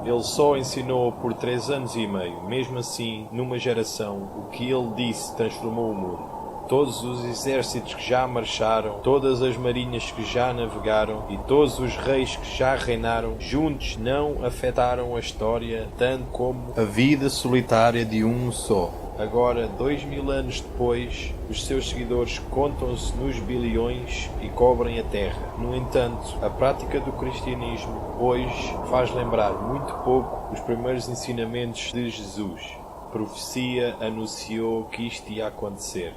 Ele só ensinou por 3 anos e meio. Mesmo assim, numa geração, o que ele disse transformou o mundo. Todos os exércitos que já marcharam, todas as marinhas que já navegaram e todos os reis que já reinaram, juntos não afetaram a história tanto como a vida solitária de um só. Agora, 2000 anos depois, os seus seguidores contam-se nos bilhões e cobrem a terra. No entanto, a prática do cristianismo hoje faz lembrar muito pouco os primeiros ensinamentos de Jesus. A profecia anunciou que isto ia acontecer.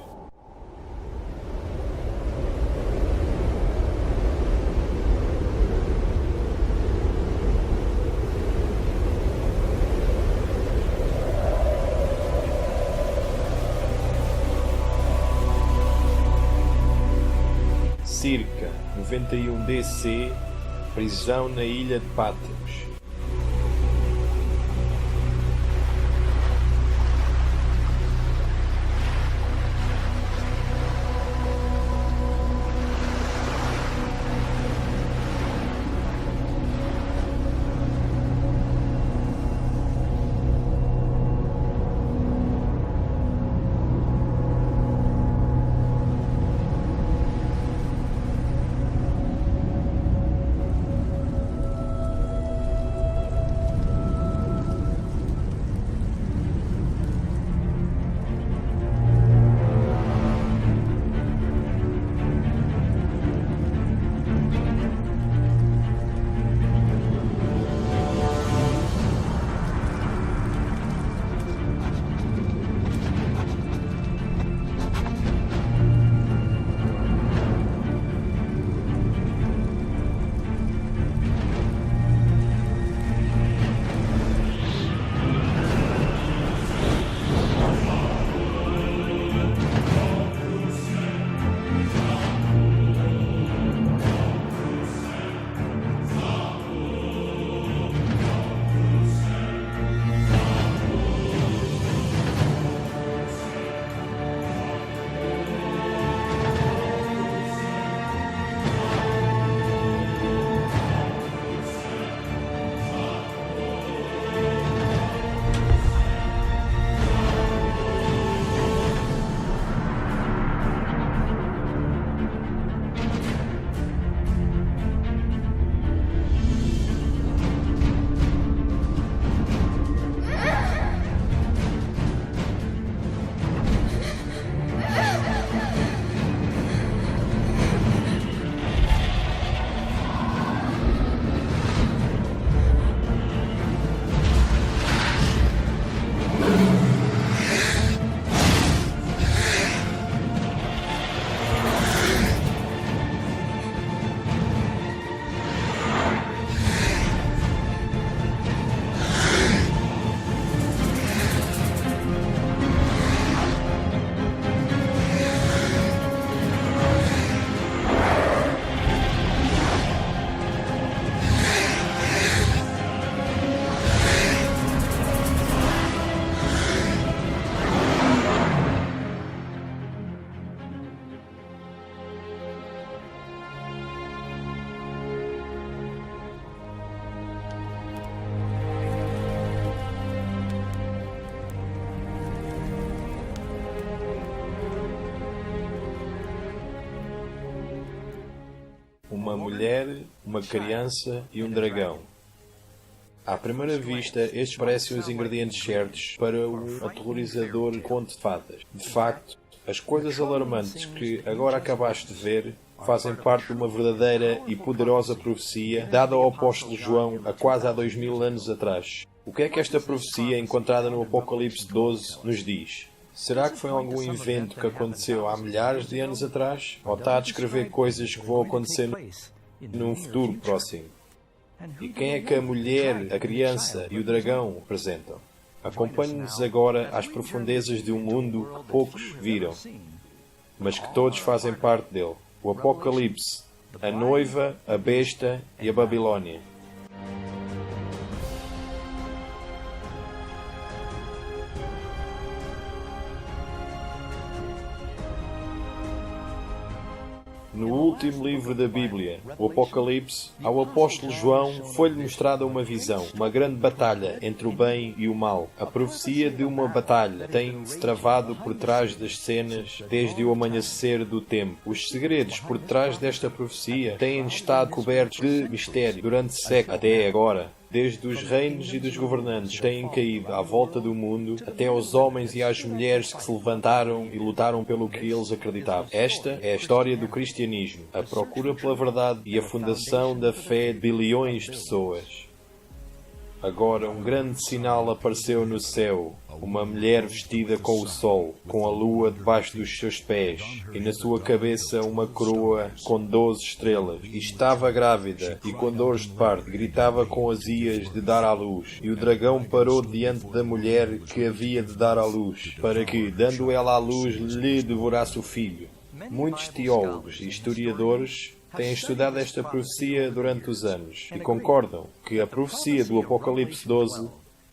Circa 91 DC, prisão na ilha de Patmos. Uma mulher, uma criança e um dragão. À primeira vista, estes parecem os ingredientes certos para um aterrorizador conto de fadas. De facto, as coisas alarmantes que agora acabaste de ver fazem parte de uma verdadeira e poderosa profecia dada ao apóstolo João há 2000 anos atrás. O que é que esta profecia, encontrada no Apocalipse 12, nos diz? Será que foi algum evento que aconteceu há milhares de anos atrás? Ou está a descrever coisas que vão acontecer num futuro próximo? E quem é que a mulher, a criança e o dragão representam? Acompanhe-nos agora às profundezas de um mundo que poucos viram, mas que todos fazem parte dele. O Apocalipse, a noiva, a besta e a Babilónia. No último livro da Bíblia, o Apocalipse, ao apóstolo João foi-lhe mostrada uma visão, uma grande batalha entre o bem e o mal. A profecia de uma batalha tem-se travado por trás das cenas desde o amanhecer do tempo. Os segredos por trás desta profecia têm estado cobertos de mistério durante séculos até agora. Desde os reinos e dos governantes têm caído à volta do mundo, até aos homens e às mulheres que se levantaram e lutaram pelo que eles acreditavam. Esta é a história do cristianismo, a procura pela verdade e a fundação da fé de bilhões de pessoas. Agora um grande sinal apareceu no céu. Uma mulher vestida com o sol, com a lua debaixo dos seus pés, e na sua cabeça uma coroa com 12 estrelas. E estava grávida, e com dores de parto, gritava com azias de dar à luz. E o dragão parou diante da mulher que havia de dar à luz, para que, dando ela à luz, lhe devorasse o filho. Muitos teólogos e historiadores têm estudado esta profecia durante os anos e concordam que a profecia do Apocalipse 12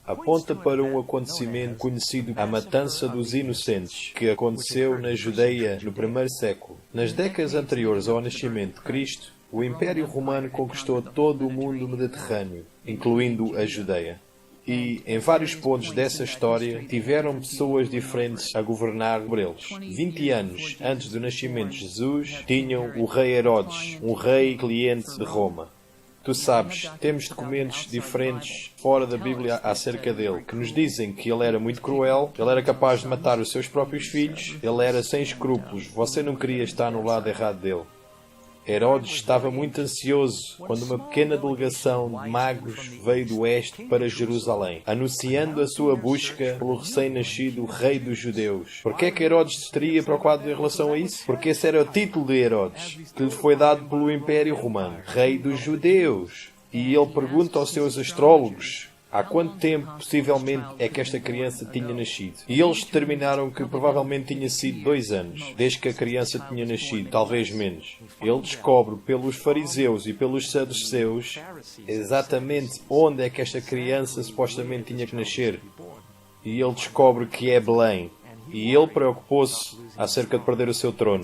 aponta para um acontecimento conhecido, a matança dos inocentes, que aconteceu na Judeia no primeiro século. Nas décadas anteriores ao nascimento de Cristo, o Império Romano conquistou todo o mundo mediterrâneo, incluindo a Judeia. E, em vários pontos dessa história, tiveram pessoas diferentes a governar por eles. 20 anos antes do nascimento de Jesus, tinham o rei Herodes, um rei cliente de Roma. Tu sabes, temos documentos diferentes fora da Bíblia acerca dele, que nos dizem que ele era muito cruel, ele era capaz de matar os seus próprios filhos, ele era sem escrúpulos, você não queria estar no lado errado dele. Herodes estava muito ansioso quando uma pequena delegação de magos veio do oeste para Jerusalém, anunciando a sua busca pelo recém-nascido rei dos judeus. Por que é que Herodes se teria preocupado em relação a isso? Porque esse era o título de Herodes, que lhe foi dado pelo Império Romano, rei dos judeus. E ele pergunta aos seus astrólogos: há quanto tempo, possivelmente, é que esta criança tinha nascido? E eles determinaram que provavelmente tinha sido 2 anos, desde que a criança tinha nascido, talvez menos. Ele descobre pelos fariseus e pelos saduceus exatamente onde é que esta criança supostamente tinha que nascer. E ele descobre que é Belém. E ele preocupou-se acerca de perder o seu trono.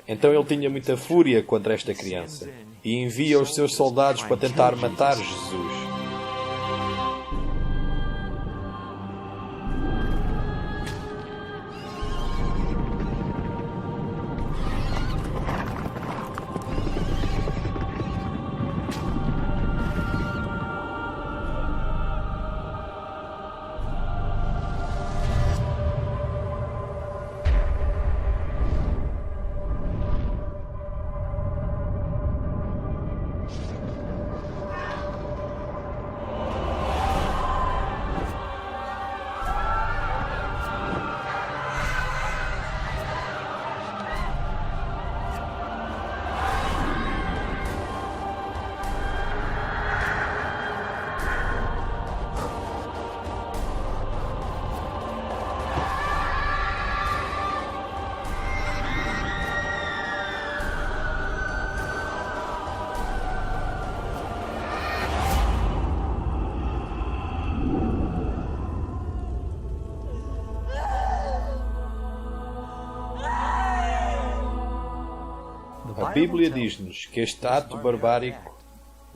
Então ele tinha muita fúria contra esta criança e envia os seus soldados para tentar matar Jesus. A Bíblia diz-nos que este ato barbárico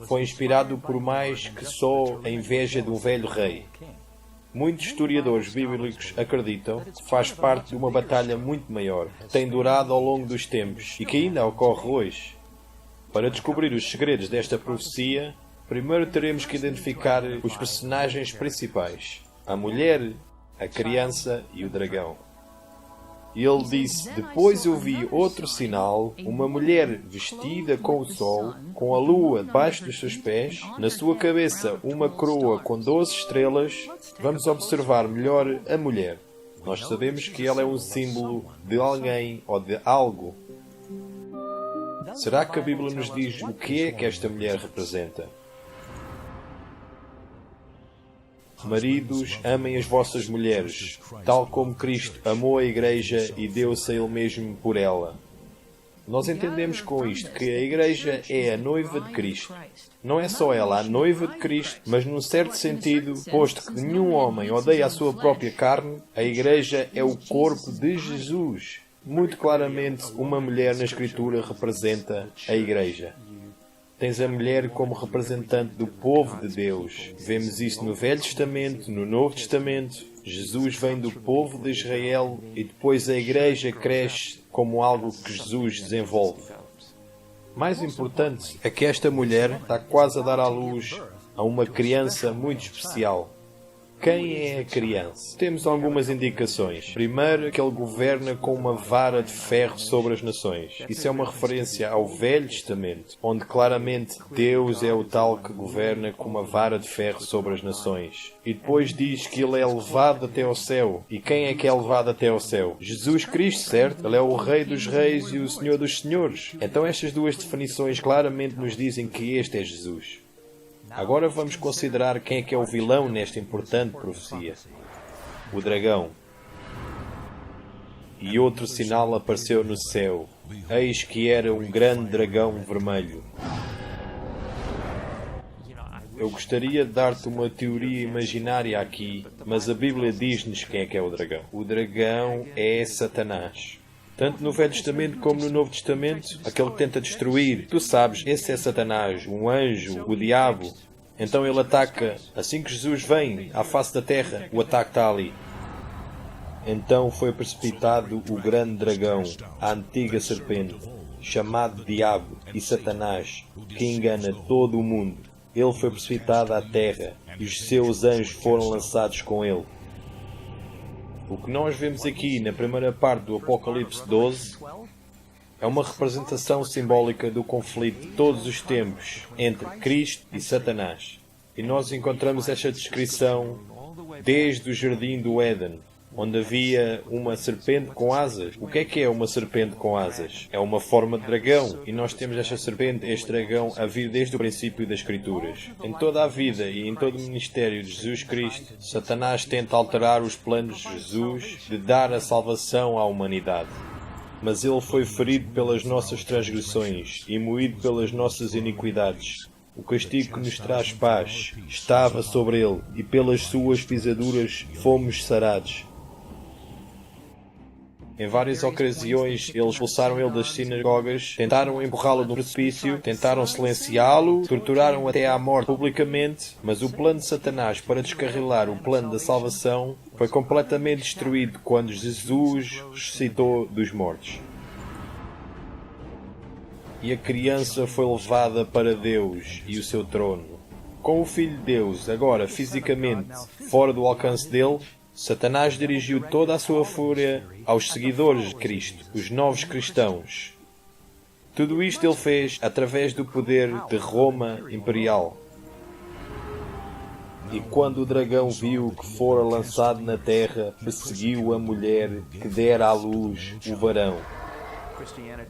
foi inspirado por mais que só a inveja de um velho rei. Muitos historiadores bíblicos acreditam que faz parte de uma batalha muito maior, que tem durado ao longo dos tempos e que ainda ocorre hoje. Para descobrir os segredos desta profecia, primeiro teremos que identificar os personagens principais: a mulher, a criança e o dragão. E ele disse: depois eu vi outro sinal, uma mulher vestida com o sol, com a lua debaixo dos seus pés, na sua cabeça uma coroa com 12 estrelas. Vamos observar melhor a mulher. Nós sabemos que ela é um símbolo de alguém ou de algo. Será que a Bíblia nos diz o que é que esta mulher representa? Maridos, amem as vossas mulheres, tal como Cristo amou a Igreja e deu-se a Ele mesmo por ela. Nós entendemos com isto que a Igreja é a noiva de Cristo. Não é só ela a noiva de Cristo, mas num certo sentido, posto que nenhum homem odeia a sua própria carne, a Igreja é o corpo de Jesus. Muito claramente, uma mulher na Escritura representa a Igreja. Tens a mulher como representante do povo de Deus. Vemos isso no Velho Testamento, no Novo Testamento. Jesus vem do povo de Israel e depois a Igreja cresce como algo que Jesus desenvolve. Mais importante é que esta mulher está quase a dar à luz a uma criança muito especial. Quem é a criança? Temos algumas indicações. Primeiro, que ele governa com uma vara de ferro sobre as nações. Isso é uma referência ao Velho Testamento, onde claramente Deus é o tal que governa com uma vara de ferro sobre as nações. E depois diz que ele é levado até ao céu. E quem é que é levado até ao céu? Jesus Cristo, certo? Ele é o Rei dos Reis e o Senhor dos Senhores. Então estas duas definições claramente nos dizem que este é Jesus. Agora vamos considerar quem é o vilão nesta importante profecia. O dragão. E outro sinal apareceu no céu. Eis que era um grande dragão vermelho. Eu gostaria de dar-te uma teoria imaginária aqui, mas a Bíblia diz-nos quem é o dragão. O dragão é Satanás. Tanto no Velho Testamento como no Novo Testamento, aquele que tenta destruir. Tu sabes, esse é Satanás, um anjo, o diabo. Então ele ataca. Assim que Jesus vem à face da terra, o ataque está ali. Então foi precipitado o grande dragão, a antiga serpente, chamado Diabo e Satanás, que engana todo o mundo. Ele foi precipitado à terra e os seus anjos foram lançados com ele. O que nós vemos aqui na primeira parte do Apocalipse 12 é uma representação simbólica do conflito de todos os tempos entre Cristo e Satanás. E nós encontramos esta descrição desde o Jardim do Éden, onde havia uma serpente com asas. O que é uma serpente com asas? É uma forma de dragão. E nós temos esta serpente, este dragão, a vir desde o princípio das Escrituras. Em toda a vida e em todo o ministério de Jesus Cristo, Satanás tenta alterar os planos de Jesus de dar a salvação à humanidade. Mas ele foi ferido pelas nossas transgressões e moído pelas nossas iniquidades. O castigo que nos traz paz estava sobre ele, e pelas suas pisaduras fomos sarados. Em várias ocasiões, eles expulsaram ele das sinagogas, tentaram empurrá-lo no precipício, tentaram silenciá-lo, torturaram até à morte publicamente, mas o plano de Satanás para descarrilar o plano da salvação foi completamente destruído quando Jesus ressuscitou dos mortos. E a criança foi levada para Deus e o seu trono. Com o Filho de Deus, agora fisicamente fora do alcance dele, Satanás dirigiu toda a sua fúria aos seguidores de Cristo, os novos cristãos. Tudo isto ele fez através do poder de Roma imperial. E quando o dragão viu que fora lançado na terra, perseguiu a mulher que dera à luz o varão.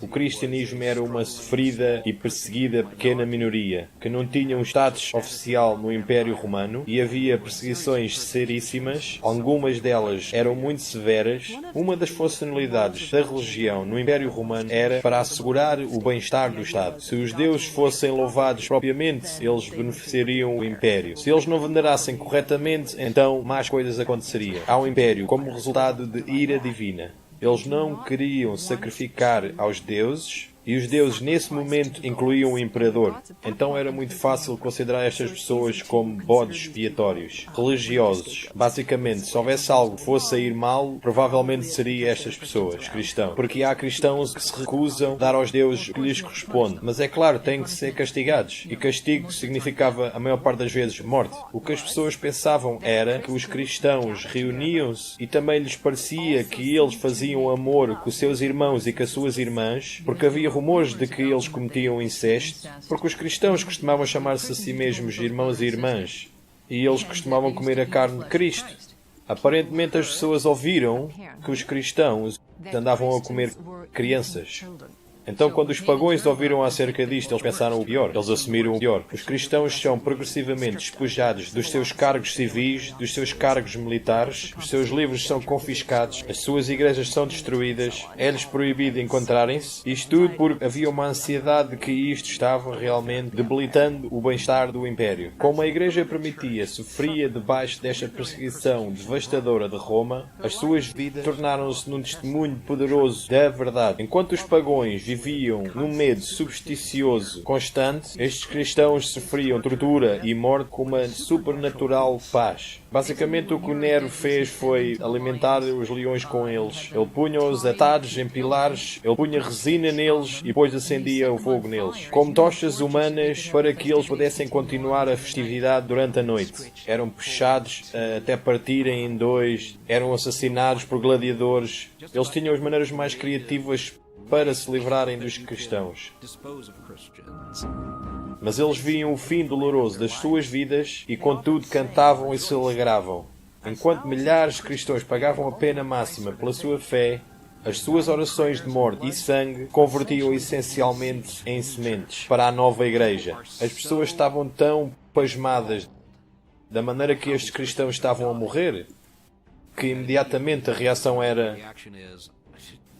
O cristianismo era uma sofrida e perseguida pequena minoria, que não tinha um status oficial no Império Romano e havia perseguições seríssimas, algumas delas eram muito severas. Uma das funcionalidades da religião no Império Romano era para assegurar o bem-estar do Estado. Se os deuses fossem louvados propriamente, eles beneficiariam o Império. Se eles não venerassem corretamente, então mais coisas aconteceriam ao Império como resultado de ira divina. Eles não queriam sacrificar aos deuses, e os deuses nesse momento incluíam o imperador. Então era muito fácil considerar estas pessoas como bodes expiatórios, religiosos. Basicamente, se houvesse algo que fosse a ir mal, provavelmente seria estas pessoas, cristãos. Porque há cristãos que se recusam a dar aos deuses o que lhes corresponde. Mas é claro, têm que ser castigados. E castigo significava, a maior parte das vezes, morte. O que as pessoas pensavam era que os cristãos reuniam-se e também lhes parecia que eles faziam amor com os seus irmãos e com as suas irmãs, porque havia rumores de que eles cometiam incesto, porque os cristãos costumavam chamar-se a si mesmos irmãos e irmãs, e eles costumavam comer a carne de Cristo. Aparentemente as pessoas ouviram que os cristãos andavam a comer crianças. Então, quando os pagãos ouviram acerca disto, eles pensaram o pior. Eles assumiram o pior. Os cristãos são progressivamente despojados dos seus cargos civis, dos seus cargos militares, os seus livros são confiscados, as suas igrejas são destruídas, é-lhes proibido encontrarem-se. Isto tudo porque havia uma ansiedade de que isto estava realmente debilitando o bem-estar do Império. Como a igreja primitiva sofria debaixo desta perseguição devastadora de Roma, as suas vidas tornaram-se num testemunho poderoso da verdade. Enquanto os pagãos viviam num medo supersticioso constante, estes cristãos sofriam tortura e morte com uma supernatural paz. Basicamente o que o Nero fez foi alimentar os leões com eles. Ele punha-os atados em pilares, ele punha resina neles e depois acendia o fogo neles, como tochas humanas para que eles pudessem continuar a festividade durante a noite. Eram puxados até partirem em dois, eram assassinados por gladiadores. Eles tinham as maneiras mais criativas para se livrarem dos cristãos. Mas eles viam o fim doloroso das suas vidas e, contudo, cantavam e se alegravam. Enquanto milhares de cristãos pagavam a pena máxima pela sua fé, as suas orações de morte e sangue convertiam essencialmente em sementes para a nova igreja. As pessoas estavam tão pasmadas da maneira que estes cristãos estavam a morrer, que imediatamente a reação era: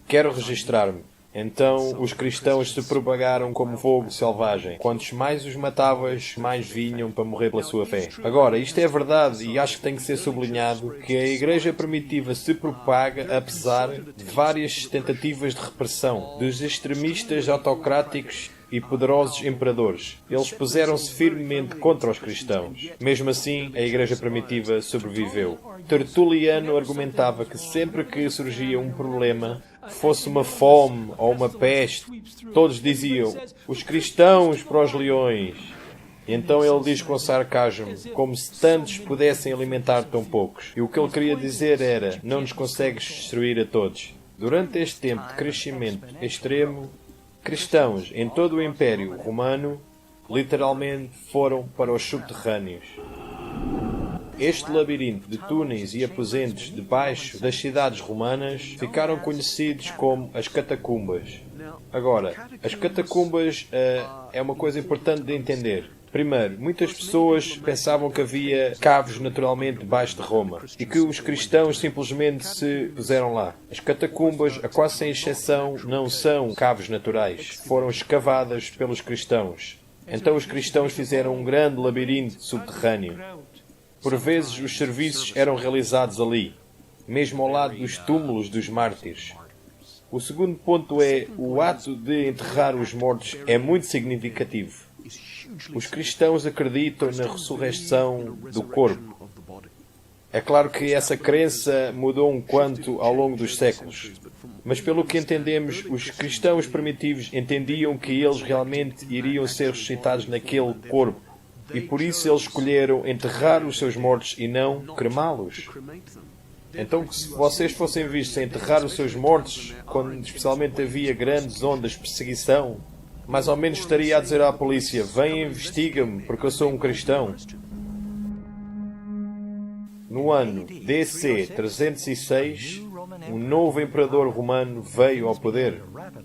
quero registrar-me. Então os cristãos se propagaram como fogo selvagem. Quantos mais os matavas, mais vinham para morrer pela sua fé. Agora, isto é verdade e acho que tem que ser sublinhado que a igreja primitiva se propaga apesar de várias tentativas de repressão dos extremistas autocráticos e poderosos imperadores. Eles puseram-se firmemente contra os cristãos. Mesmo assim, a igreja primitiva sobreviveu. Tertuliano argumentava que sempre que surgia um problema, fosse uma fome ou uma peste, todos diziam: os cristãos para os leões. E então ele diz com sarcasmo, como se tantos pudessem alimentar tão poucos. E o que ele queria dizer era: não nos consegues destruir a todos. Durante este tempo de crescimento extremo, cristãos em todo o Império Romano literalmente foram para os subterrâneos. Este labirinto de túneis e aposentos debaixo das cidades romanas ficaram conhecidos como as catacumbas. Agora, as catacumbas é uma coisa importante de entender. Primeiro, muitas pessoas pensavam que havia cavos naturalmente debaixo de Roma e que os cristãos simplesmente se puseram lá. As catacumbas, a quase sem exceção, não são cavos naturais. Foram escavadas pelos cristãos. Então os cristãos fizeram um grande labirinto subterrâneo. Por vezes os serviços eram realizados ali, mesmo ao lado dos túmulos dos mártires. O segundo ponto é: o ato de enterrar os mortos é muito significativo. Os cristãos acreditam na ressurreição do corpo. É claro que essa crença mudou um quanto ao longo dos séculos. Mas pelo que entendemos, os cristãos primitivos entendiam que eles realmente iriam ser ressuscitados naquele corpo. E por isso eles escolheram enterrar os seus mortos e não cremá-los. Então, se vocês fossem vistos a enterrar os seus mortos, quando especialmente havia grandes ondas de perseguição, mais ou menos estaria a dizer à polícia: vem e investiga-me, porque eu sou um cristão. No ano DC 306, um novo imperador romano veio ao poder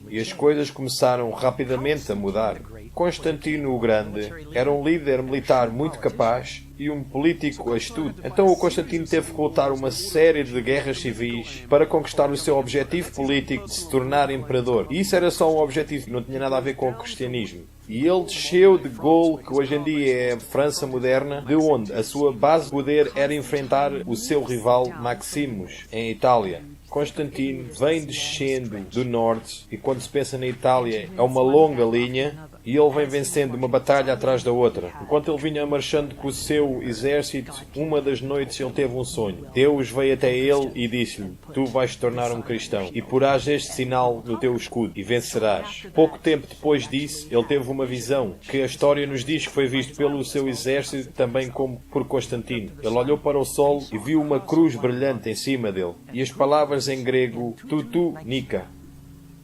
e as coisas começaram rapidamente a mudar. Constantino o Grande era um líder militar muito capaz e um político astuto. Então o Constantino teve que lutar uma série de guerras civis para conquistar o seu objetivo político de se tornar imperador. E isso era só um objetivo, não tinha nada a ver com o cristianismo. E ele desceu de Gaul, que hoje em dia é a França moderna, de onde a sua base de poder era enfrentar o seu rival Maximus, em Itália. Constantino vem descendo do norte e quando se pensa na Itália é uma longa linha e ele vem vencendo uma batalha atrás da outra. Enquanto ele vinha marchando com o seu exército, uma das noites ele teve um sonho. Deus veio até ele e disse-lhe: tu vais te tornar um cristão e porás este sinal no teu escudo e vencerás. Pouco tempo depois disso, ele teve uma visão que a história nos diz que foi visto pelo seu exército também como por Constantino. Ele olhou para o sol e viu uma cruz brilhante em cima dele. E as palavras em grego tutu nika,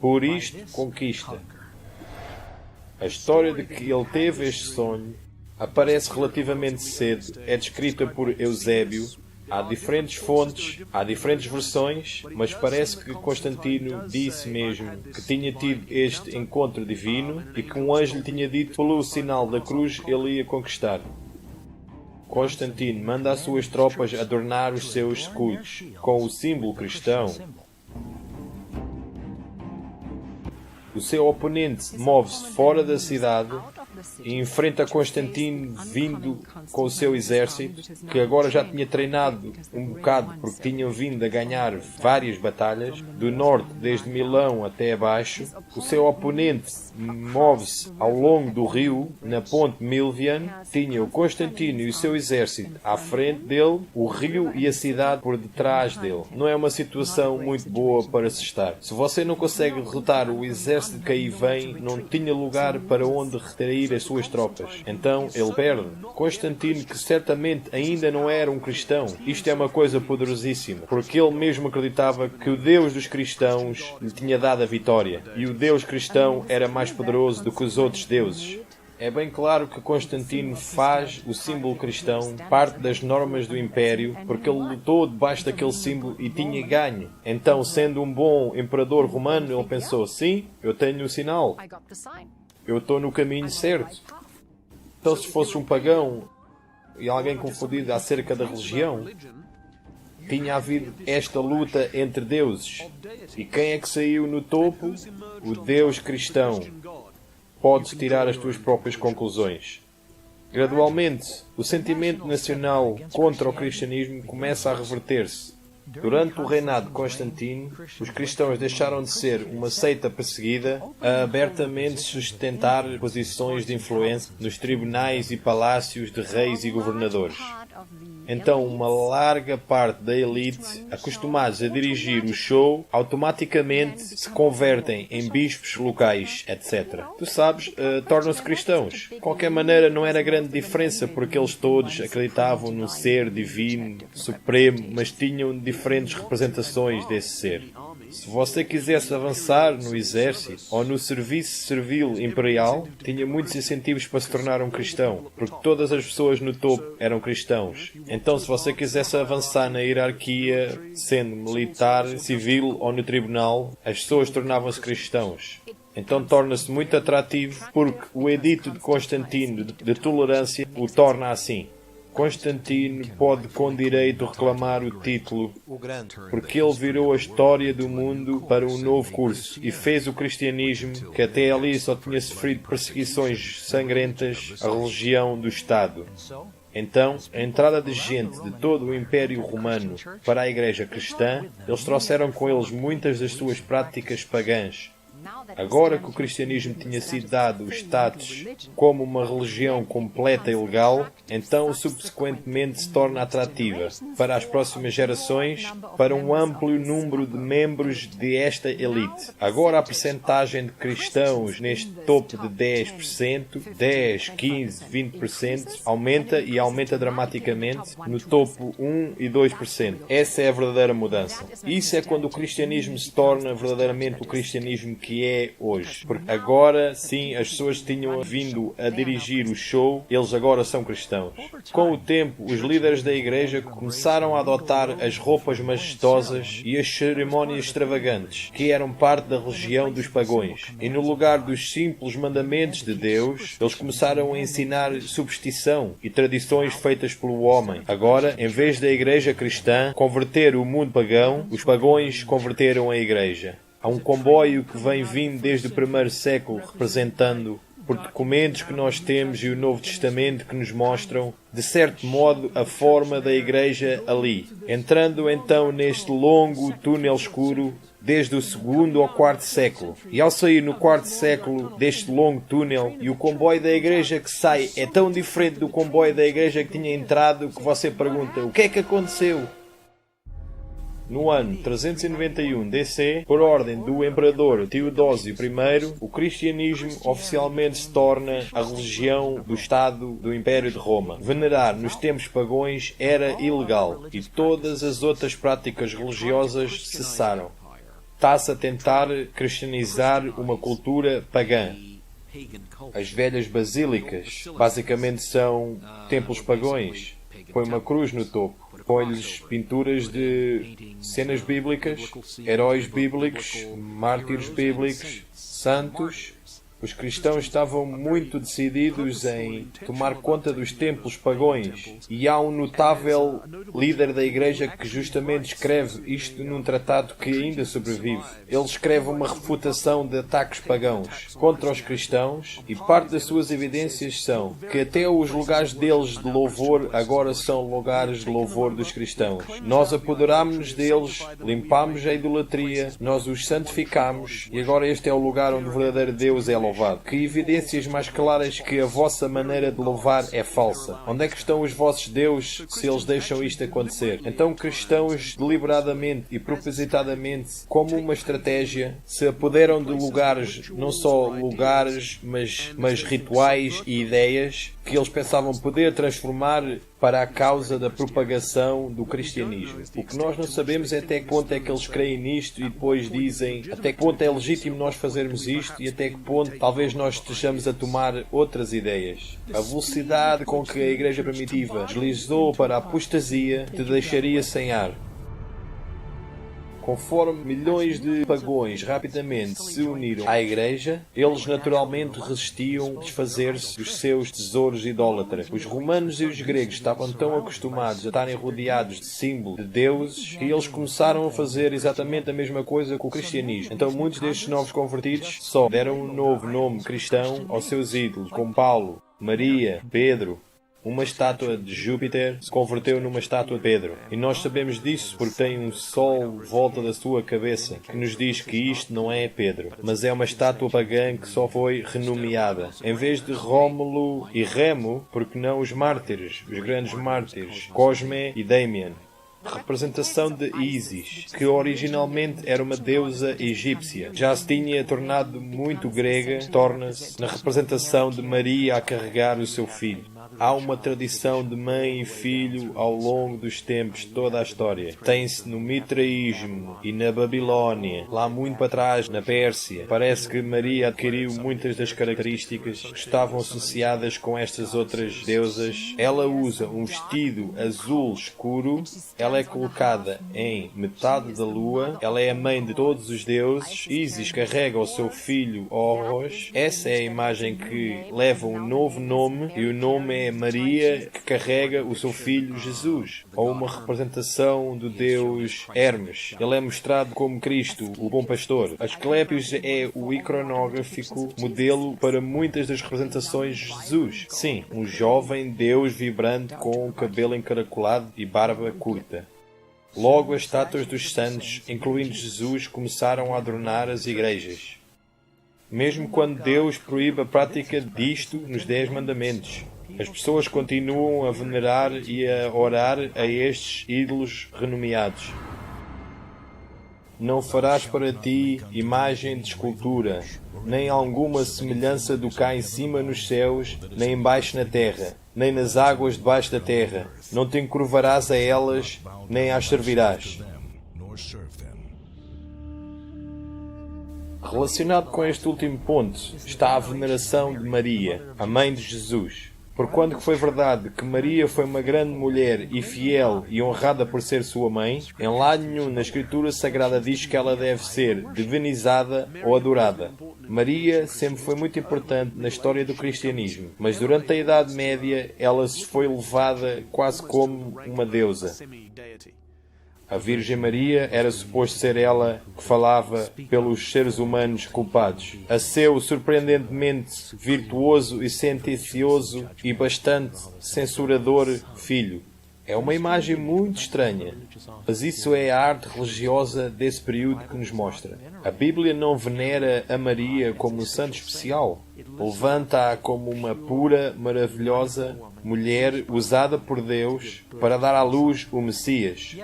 por isto conquista. A história de que ele teve este sonho aparece relativamente cedo, é descrita por Eusébio Há diferentes fontes, há diferentes versões, mas parece que Constantino disse mesmo que tinha tido este encontro divino e que um anjo lhe tinha dito pelo sinal da cruz ele ia conquistar. Constantino manda as suas tropas adornar os seus escudos com o símbolo cristão. O seu oponente move-se fora da cidade e enfrenta Constantino vindo com o seu exército, que agora já tinha treinado um bocado porque tinham vindo a ganhar várias batalhas, do norte desde Milão até abaixo. O seu oponente move-se ao longo do rio, na ponte Milvian, tinha o Constantino e o seu exército à frente dele, o rio e a cidade por detrás dele. Não é uma situação muito boa para se estar. Se você não consegue derrotar o exército que aí vem, não tinha lugar para onde retrair as suas tropas. Então ele perde. Constantino, que certamente ainda não era um cristão, isto é uma coisa poderosíssima, porque ele mesmo acreditava que o Deus dos cristãos lhe tinha dado a vitória, e o Deus cristão era mais poderoso do que os outros deuses. É bem claro que Constantino faz o símbolo cristão parte das normas do Império, porque ele lutou debaixo daquele símbolo e tinha ganho. Então, sendo um bom imperador romano, ele pensou, sim, eu tenho o sinal. Eu estou no caminho certo. Então, se fosse um pagão e alguém confundido acerca da religião, tinha havido esta luta entre deuses. E quem é que saiu no topo? O Deus cristão. Podes tirar as tuas próprias conclusões. Gradualmente, o sentimento nacional contra o cristianismo começa a reverter-se. Durante o reinado de Constantino, os cristãos deixaram de ser uma seita perseguida a abertamente sustentar posições de influência nos tribunais e palácios de reis e governadores. Então, uma larga parte da elite, acostumados a dirigir o show, automaticamente se convertem em bispos locais, etc. Tu sabes, tornam-se cristãos. De qualquer maneira, não era grande diferença, porque eles todos acreditavam no ser divino, supremo, mas tinham diferentes representações desse ser. Se você quisesse avançar no exército ou no serviço civil imperial, tinha muitos incentivos para se tornar um cristão, porque todas as pessoas no topo eram cristãos. Então, se você quisesse avançar na hierarquia, sendo militar, civil ou no tribunal, as pessoas tornavam-se cristãos. Então torna-se muito atrativo, porque o edito de Constantino de tolerância o torna assim. Constantino pode com direito reclamar o título, porque ele virou a história do mundo para um novo curso e fez o cristianismo, que até ali só tinha sofrido perseguições sangrentas, a religião do Estado. Então, a entrada de gente de todo o Império Romano para a Igreja Cristã, eles trouxeram com eles muitas das suas práticas pagãs. Agora que o cristianismo tinha sido dado o status como uma religião completa e legal, então subsequentemente se torna atrativa para as próximas gerações, para um amplo número de membros desta elite. Agora a percentagem de cristãos neste topo de 10%, 10, 15, 20%, aumenta e aumenta dramaticamente no topo 1 e 2%. Essa é a verdadeira mudança. Isso é quando o cristianismo se torna verdadeiramente o cristianismo que é hoje. Porque agora, sim, as pessoas tinham vindo a dirigir o show, eles agora são cristãos. Com o tempo, os líderes da igreja começaram a adotar as roupas majestosas e as cerimónias extravagantes, que eram parte da religião dos pagões. E no lugar dos simples mandamentos de Deus, eles começaram a ensinar superstição e tradições feitas pelo homem. Agora, em vez da igreja cristã converter o mundo pagão, os pagões converteram a igreja. Há um comboio que vem vindo desde o primeiro século representando por documentos que nós temos e o Novo Testamento que nos mostram, de certo modo, a forma da Igreja ali. Entrando então neste longo túnel escuro desde o 2º ao 4º século. E ao sair no 4º século deste longo túnel, e o comboio da Igreja que sai é tão diferente do comboio da Igreja que tinha entrado que você pergunta, o que é que aconteceu? No ano 391 DC, por ordem do imperador Teodósio I, o cristianismo oficialmente se torna a religião do Estado do Império de Roma. Venerar nos tempos pagões era ilegal e todas as outras práticas religiosas cessaram. Está-se a tentar cristianizar uma cultura pagã. As velhas basílicas basicamente são templos pagões. põe uma cruz no topo, põe-lhes pinturas de cenas bíblicas, heróis bíblicos, mártires bíblicos, santos. Os cristãos estavam muito decididos em tomar conta dos templos pagãos, e há um notável líder da igreja que justamente escreve isto num tratado que ainda sobrevive. Ele escreve uma refutação de ataques pagãos contra os cristãos, e parte das suas evidências são que até os lugares deles de louvor agora são lugares de louvor dos cristãos. Nós apoderámos-nos deles, limpámos a idolatria, nós os santificámos, e agora este é o lugar onde o verdadeiro Deus é louvado. Que evidências mais claras que a vossa maneira de louvar é falsa? Onde é que estão os vossos deuses se eles deixam isto acontecer? Então cristãos deliberadamente e propositadamente, como uma estratégia, se apoderam de lugares, não só lugares, mas rituais e ideias que eles pensavam poder transformar para a causa da propagação do cristianismo. O que nós não sabemos é até que ponto é que eles creem nisto e depois dizem até que ponto é legítimo nós fazermos isto e até que ponto talvez nós estejamos a tomar outras ideias. A velocidade com que a Igreja Primitiva deslizou para a apostasia te deixaria sem ar. Conforme milhões de pagãos rapidamente se uniram à Igreja, eles naturalmente resistiam a desfazer-se dos seus tesouros idólatras. Os romanos e os gregos estavam tão acostumados a estarem rodeados de símbolos de deuses que eles começaram a fazer exatamente a mesma coisa com o cristianismo. Então muitos destes novos convertidos só deram um novo nome cristão aos seus ídolos, como Paulo, Maria, Pedro. Uma estátua de Júpiter se converteu numa estátua de Pedro. E nós sabemos disso porque tem um sol volta da sua cabeça que nos diz que isto não é Pedro, mas é uma estátua pagã que só foi renomeada. Em vez de Rómulo e Remo, porque não os mártires, os grandes mártires, Cosme e Damian. Representação de Ísis, que originalmente era uma deusa egípcia, já se tinha tornado muito grega, torna-se na representação de Maria a carregar o seu filho. Há uma tradição de mãe e filho ao longo dos tempos, toda a história. Tem-se no mitraísmo e na Babilónia, lá muito para trás, na Pérsia. Parece que Maria adquiriu muitas das características que estavam associadas com estas outras deusas. Ela usa um vestido azul escuro, ela é colocada em metade da lua, ela é a mãe de todos os deuses. Ísis carrega o seu filho Horus. Essa é a imagem que leva um novo nome, e o nome é Maria, que carrega o seu filho Jesus, ou uma representação do deus Hermes. Ele é mostrado como Cristo, o bom pastor. Asclépios é o iconográfico modelo para muitas das representações de Jesus. Sim, um jovem deus vibrante com o cabelo encaracolado e barba curta. Logo, as estátuas dos santos, incluindo Jesus, começaram a adornar as igrejas. Mesmo quando Deus proíbe a prática disto nos 10 mandamentos, as pessoas continuam a venerar e a orar a estes ídolos renomeados. Não farás para ti imagem de escultura, nem alguma semelhança do cá em cima nos céus, nem embaixo na terra, nem nas águas debaixo da terra. Não te encurvarás a elas, nem as servirás. Relacionado com este último ponto está a veneração de Maria, a mãe de Jesus. Porquanto que foi verdade que Maria foi uma grande mulher e fiel e honrada por ser sua mãe, em lado nenhum na Escritura Sagrada diz que ela deve ser divinizada ou adorada. Maria sempre foi muito importante na história do cristianismo, mas durante a Idade Média ela se foi levada quase como uma deusa. A Virgem Maria era suposto ser ela que falava pelos seres humanos culpados. A seu surpreendentemente virtuoso e sentencioso e bastante censurador filho. É uma imagem muito estranha, mas isso é a arte religiosa desse período que nos mostra. A Bíblia não venera a Maria como um santo especial. Levanta-a como uma pura, maravilhosa mulher usada por Deus para dar à luz o Messias.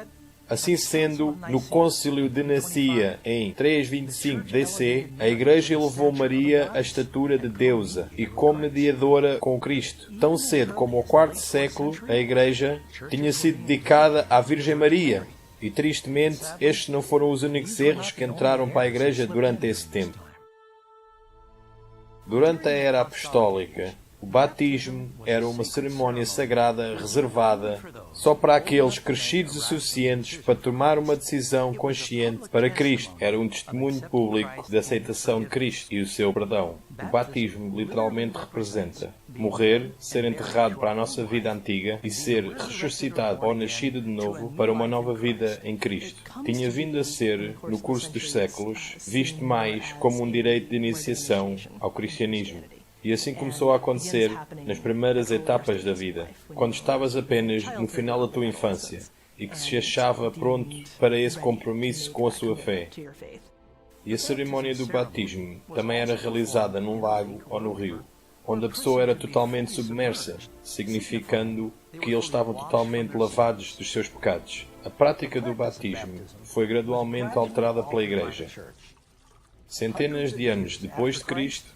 Assim sendo, no Concílio de Nicea, em 325 DC, a Igreja elevou Maria à estatura de deusa e como mediadora com Cristo. Tão cedo como ao quarto século, a Igreja tinha sido dedicada à Virgem Maria. E, tristemente, estes não foram os únicos erros que entraram para a Igreja durante esse tempo. Durante a Era Apostólica, O batismo era uma cerimónia sagrada reservada só para aqueles crescidos o suficientes para tomar uma decisão consciente para Cristo. Era um testemunho público de aceitação de Cristo e o seu perdão. O batismo literalmente representa morrer, ser enterrado para a nossa vida antiga e ser ressuscitado ou nascido de novo para uma nova vida em Cristo. Tinha vindo a ser, no curso dos séculos, visto mais como um direito de iniciação ao cristianismo. E assim começou a acontecer nas primeiras etapas da vida, quando estavas apenas no final da tua infância e que se achava pronto para esse compromisso com a sua fé. E a cerimónia do batismo também era realizada num lago ou no rio, onde a pessoa era totalmente submersa, significando que eles estavam totalmente lavados dos seus pecados. A prática do batismo foi gradualmente alterada pela Igreja. Centenas de anos depois de Cristo,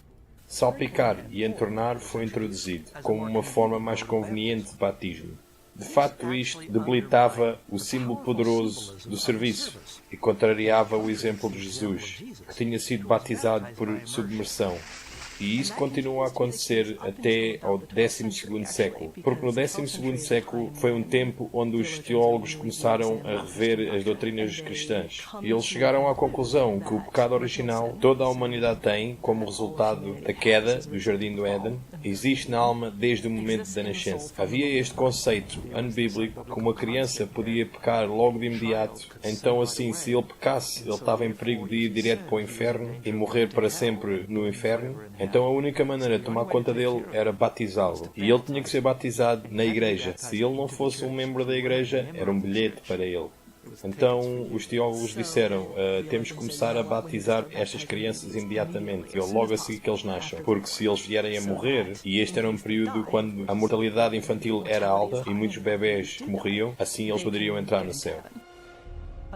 salpicar e entornar foi introduzido como uma forma mais conveniente de batismo. De facto, isto debilitava o símbolo poderoso do serviço e contrariava o exemplo de Jesus, que tinha sido batizado por submersão. E isso continua a acontecer até ao 12º século, porque no 12º século foi um tempo onde os teólogos começaram a rever as doutrinas cristãs. E eles chegaram à conclusão que o pecado original toda a humanidade tem, como resultado da queda do Jardim do Éden, existe na alma desde o momento da nascença. Havia este conceito unbíblico que uma criança podia pecar logo de imediato, então assim, se ele pecasse, ele estava em perigo de ir direto para o inferno e morrer para sempre no inferno. Então a única maneira de tomar conta dele era batizá-lo. E ele tinha que ser batizado na igreja. Se ele não fosse um membro da igreja, era um bilhete para ele. Então os teólogos disseram, temos que começar a batizar estas crianças imediatamente, logo a seguir que eles nascem. Porque se eles vierem a morrer, e este era um período quando a mortalidade infantil era alta e muitos bebés morriam, assim eles poderiam entrar no céu.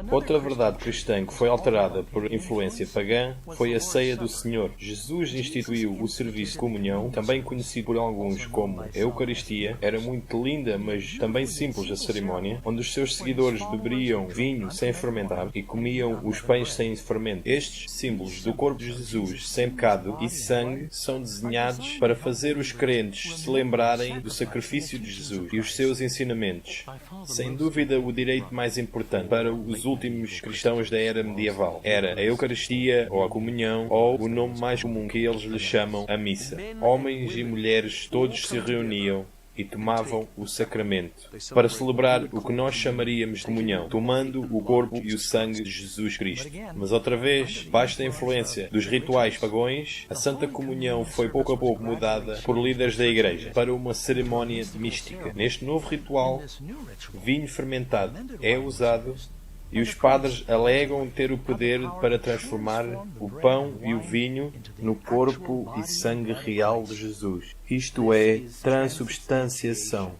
Outra verdade cristã que foi alterada por influência pagã foi a ceia do Senhor. Jesus instituiu o serviço de comunhão, também conhecido por alguns como a Eucaristia. Era muito linda, mas também simples a cerimónia, onde os seus seguidores beberiam vinho sem fermentar e comiam os pães sem fermento. Estes símbolos do corpo de Jesus sem pecado e sangue são desenhados para fazer os crentes se lembrarem do sacrifício de Jesus e os seus ensinamentos. Sem dúvida, o direito mais importante para os últimos cristãos da era medieval era a Eucaristia ou a comunhão, ou o nome mais comum que eles lhe chamam, a missa. Homens e mulheres todos se reuniam e tomavam o sacramento para celebrar o que nós chamaríamos de comunhão, tomando o corpo e o sangue de Jesus Cristo. Mas outra vez, baixo da influência dos rituais pagãos, a Santa Comunhão foi pouco a pouco mudada por líderes da Igreja para uma cerimónia mística. Neste novo ritual, vinho fermentado é usado e os padres alegam ter o poder para transformar o pão e o vinho no corpo e sangue real de Jesus. Isto é, transubstanciação.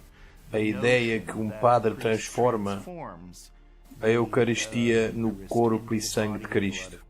A ideia que um padre transforma a Eucaristia no corpo e sangue de Cristo,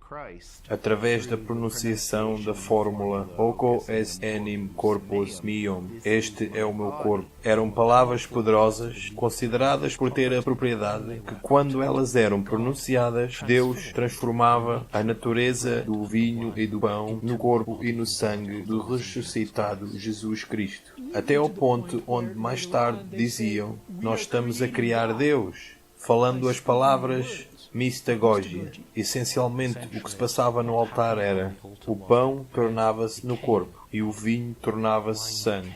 através da pronunciação da fórmula "Hoco est enim corpus meum", este é o meu corpo. Eram palavras poderosas, consideradas por ter a propriedade que, quando elas eram pronunciadas, Deus transformava a natureza do vinho e do pão no corpo e no sangue do ressuscitado Jesus Cristo. Até ao ponto onde mais tarde diziam: nós estamos a criar Deus, falando as palavras mistagogia. Essencialmente, o que se passava no altar era: o pão tornava-se no corpo e o vinho tornava-se sangue.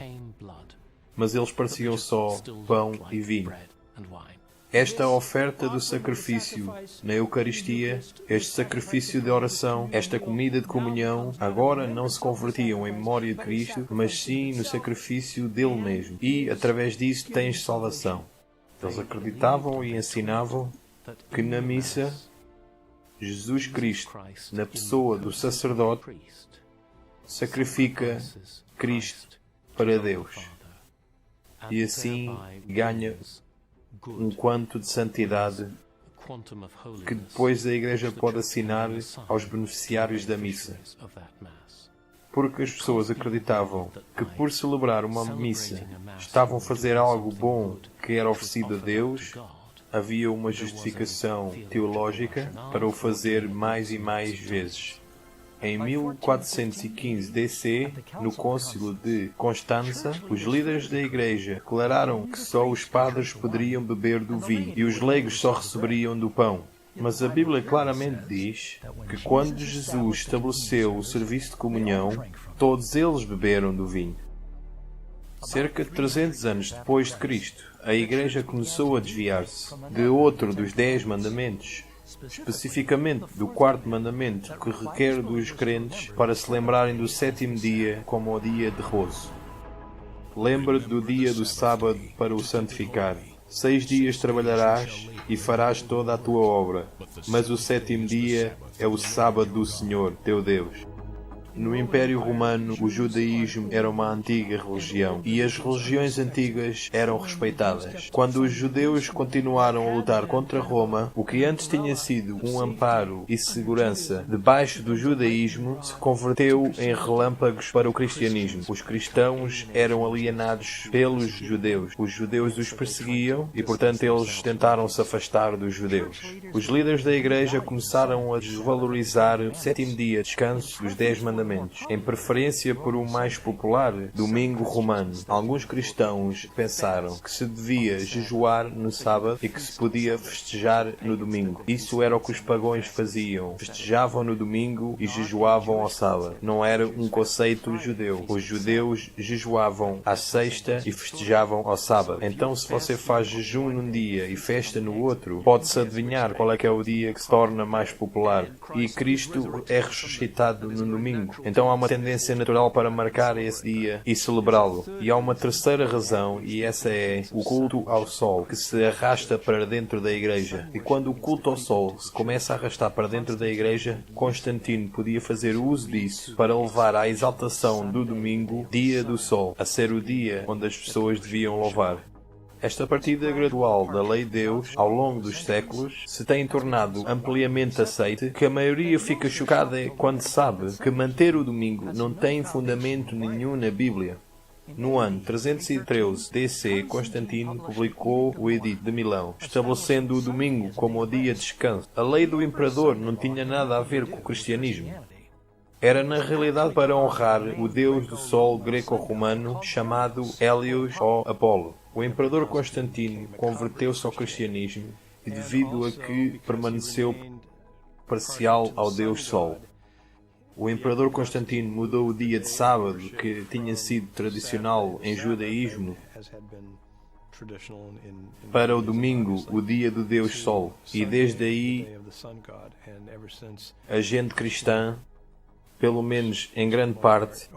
Mas eles pareciam só pão e vinho. Esta oferta do sacrifício na Eucaristia, este sacrifício de oração, esta comida de comunhão, agora não se convertiam em memória de Cristo, mas sim no sacrifício dele mesmo. E, através disso, tens salvação. Eles acreditavam e ensinavam que na missa, Jesus Cristo, na pessoa do sacerdote, sacrifica Cristo para Deus. E assim ganha um quanto de santidade que depois a Igreja pode assinar aos beneficiários da missa. Porque as pessoas acreditavam que por celebrar uma missa estavam a fazer algo bom que era oferecido a Deus, havia uma justificação teológica para o fazer mais e mais vezes. Em 1415 DC, no Concílio de Constança, os líderes da Igreja declararam que só os padres poderiam beber do vinho e os leigos só receberiam do pão. Mas a Bíblia claramente diz que quando Jesus estabeleceu o serviço de comunhão, todos eles beberam do vinho. Cerca de 300 anos depois de Cristo, a Igreja começou a desviar-se de outro dos 10 mandamentos, especificamente do 4º mandamento, que requer dos crentes para se lembrarem do 7º dia como o dia de repouso. Lembra-te do dia do sábado para o santificar. 6 dias trabalharás e farás toda a tua obra, mas o 7º dia é o sábado do Senhor, teu Deus. No Império Romano, o judaísmo era uma antiga religião e as religiões antigas eram respeitadas. Quando os judeus continuaram a lutar contra Roma, o que antes tinha sido um amparo e segurança debaixo do judaísmo se converteu em relâmpagos para o cristianismo. Os cristãos eram alienados pelos judeus. Os judeus os perseguiam e, portanto, eles tentaram se afastar dos judeus. Os líderes da Igreja começaram a desvalorizar o 7º dia, descanso dos 10 mandamentos, em preferência por o mais popular, domingo romano. Alguns cristãos pensaram que se devia jejuar no sábado e que se podia festejar no domingo. Isso era o que os pagãos faziam. Festejavam no domingo e jejuavam ao sábado. Não era um conceito judeu. Os judeus jejuavam à sexta e festejavam ao sábado. Então, se você faz jejum num dia e festa no outro, pode-se adivinhar qual é que é o dia que se torna mais popular. E Cristo é ressuscitado no domingo. Então há uma tendência natural para marcar esse dia e celebrá-lo. E há uma terceira razão, e essa é o culto ao sol, que se arrasta para dentro da Igreja. E quando o culto ao sol se começa a arrastar para dentro da Igreja, Constantino podia fazer uso disso para levar à exaltação do domingo, dia do sol, a ser o dia onde as pessoas deviam louvar. Esta partida gradual da lei de Deus, ao longo dos séculos, se tem tornado ampliamente aceite, que a maioria fica chocada quando sabe que manter o domingo não tem fundamento nenhum na Bíblia. No ano 313 DC, Constantino publicou o Edito de Milão, estabelecendo o domingo como o dia de descanso. A lei do imperador não tinha nada a ver com o cristianismo. Era na realidade para honrar o deus do sol greco-romano chamado Hélios ou Apolo. O imperador Constantino converteu-se ao cristianismo e devido a que permaneceu parcial ao deus sol. O imperador Constantino mudou o dia de sábado, que tinha sido tradicional em judaísmo, para o domingo, o dia do deus sol. E desde aí, a gente cristã, pelo menos em grande parte,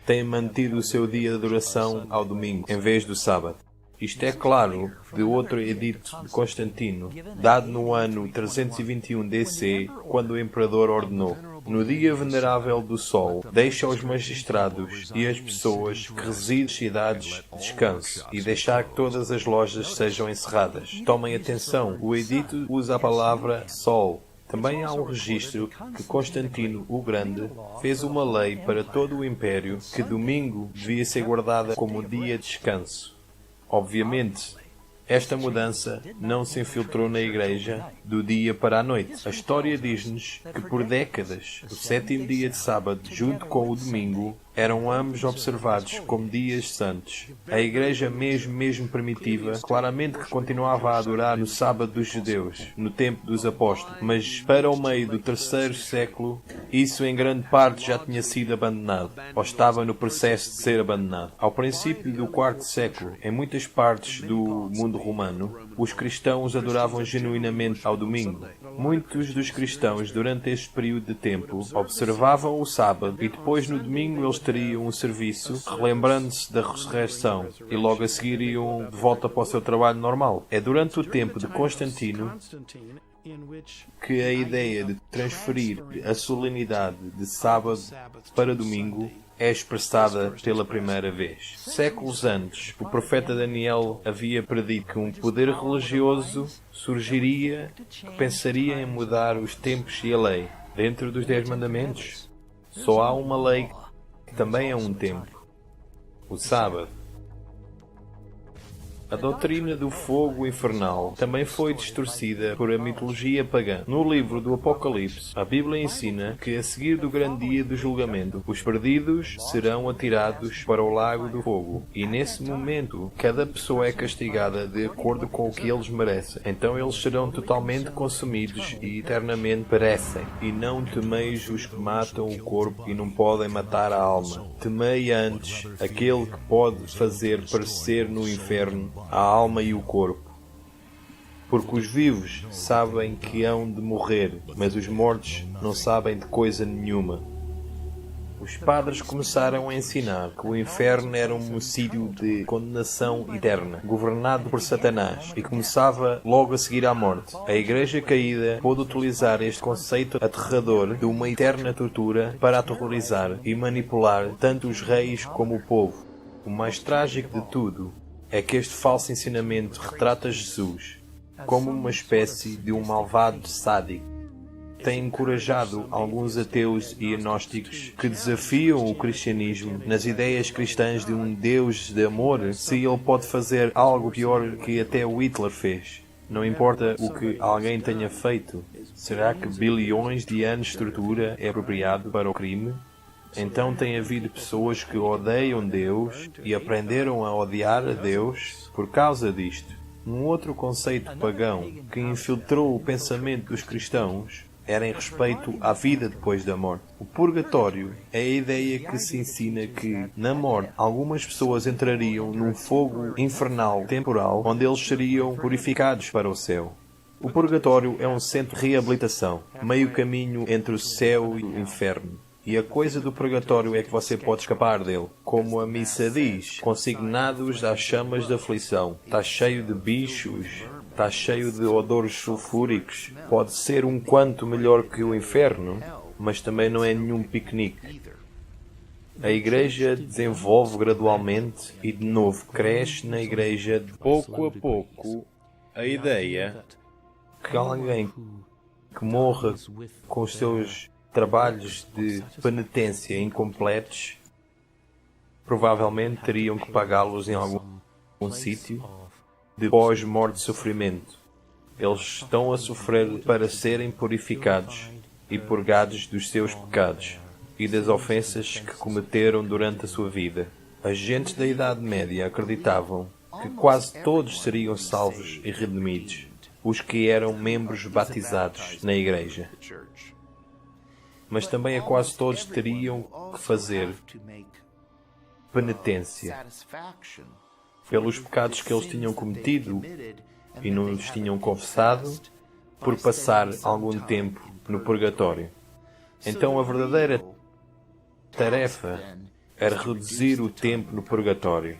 tem mantido o seu dia de adoração ao domingo, em vez do sábado. Isto é claro de outro edito de Constantino, dado no ano 321 DC, quando o imperador ordenou: no dia venerável do sol, deixa os magistrados e as pessoas que residem nas cidades descanso e deixar que todas as lojas sejam encerradas. Tomem atenção, o edito usa a palavra sol. Também há um registro que Constantino o Grande fez uma lei para todo o Império que domingo devia ser guardada como dia de descanso. Obviamente, esta mudança não se infiltrou na Igreja do dia para a noite. A história diz-nos que por décadas, o 7º dia de sábado, junto com o domingo, eram ambos observados como dias santos. A Igreja mesmo primitiva, claramente que continuava a adorar no sábado dos judeus, no tempo dos apóstolos, mas para o meio do 3º século, isso em grande parte já tinha sido abandonado, ou estava no processo de ser abandonado. Ao princípio do 4º século, em muitas partes do mundo romano, os cristãos adoravam genuinamente ao domingo. Muitos dos cristãos, durante este período de tempo, observavam o sábado e depois no domingo eles teriam um serviço, relembrando-se da ressurreição, e logo a seguir iam de volta para o seu trabalho normal. É durante o tempo de Constantino que a ideia de transferir a solenidade de sábado para domingo é expressada pela primeira vez. Séculos antes, o profeta Daniel havia predito que um poder religioso surgiria que pensaria em mudar os tempos e a lei. Dentro dos 10 mandamentos, só há uma lei que também é um tempo: o sábado. A doutrina do fogo infernal também foi distorcida por a mitologia pagã. No livro do Apocalipse, a Bíblia ensina que a seguir do grande dia do julgamento, os perdidos serão atirados para o lago do fogo. E nesse momento, cada pessoa é castigada de acordo com o que eles merecem. Então eles serão totalmente consumidos e eternamente perecem. E não temeis os que matam o corpo e não podem matar a alma. Temei antes aquele que pode fazer parecer no inferno a alma e o corpo. Porque os vivos sabem que hão de morrer, mas os mortos não sabem de coisa nenhuma. Os padres começaram a ensinar que o inferno era um sítio de condenação eterna, governado por Satanás, e começava logo a seguir à morte. A Igreja caída pôde utilizar este conceito aterrador de uma eterna tortura para aterrorizar e manipular tanto os reis como o povo. O mais trágico de tudo é que este falso ensinamento retrata Jesus como uma espécie de um malvado sádico. Tem encorajado alguns ateus e agnósticos que desafiam o cristianismo nas ideias cristãs de um Deus de amor, se ele pode fazer algo pior que até o Hitler fez. Não importa o que alguém tenha feito. Será que bilhões de anos de tortura é apropriado para o crime? Então tem havido pessoas que odeiam Deus e aprenderam a odiar a Deus por causa disto. Um outro conceito pagão que infiltrou o pensamento dos cristãos era em respeito à vida depois da morte. O purgatório é a ideia que se ensina que, na morte, algumas pessoas entrariam num fogo infernal temporal onde eles seriam purificados para o céu. O purgatório é um centro de reabilitação, meio caminho entre o céu e o inferno. E a coisa do purgatório é que você pode escapar dele. Como a missa diz, consignados às chamas da aflição. Está cheio de bichos, está cheio de odores sulfúricos. Pode ser um quanto melhor que o inferno, mas também não é nenhum piquenique. A Igreja desenvolve gradualmente e, de novo, cresce na Igreja pouco a pouco a ideia que alguém que morra com os seus trabalhos de penitência incompletos provavelmente teriam que pagá-los em algum sítio de pós-morte de sofrimento. Eles estão a sofrer para serem purificados e purgados dos seus pecados e das ofensas que cometeram durante a sua vida. As gentes da Idade Média acreditavam que quase todos seriam salvos e redimidos, os que eram membros batizados na Igreja. Mas também a quase todos teriam que fazer penitência pelos pecados que eles tinham cometido e não os tinham confessado por passar algum tempo no purgatório. Então a verdadeira tarefa era reduzir o tempo no purgatório.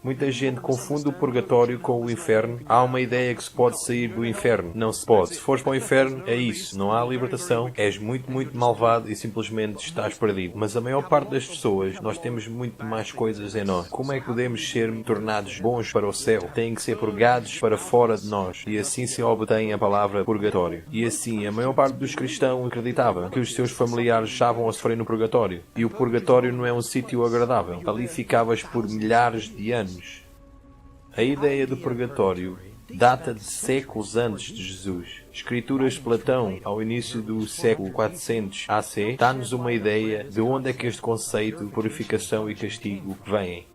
Muita gente confunde o purgatório com o inferno. Há uma ideia que se pode sair do inferno. Não se pode. Se fores para o inferno, é isso. Não há libertação. És muito, muito malvado e simplesmente estás perdido. Mas a maior parte das pessoas, nós temos muito mais coisas em nós. Como é que podemos ser tornados bons para o céu? Têm que ser purgados para fora de nós. E assim se obtém a palavra purgatório. E assim, a maior parte dos cristãos acreditava que os seus familiares estavam a sofrer no purgatório. E o purgatório não é um sítio agradável. Ali ficavas por milhares de anos. A ideia do purgatório data de séculos antes de Jesus. Escrituras de Platão, ao início do século 400 AC, dá-nos uma ideia de onde é que este conceito de purificação e castigo vem.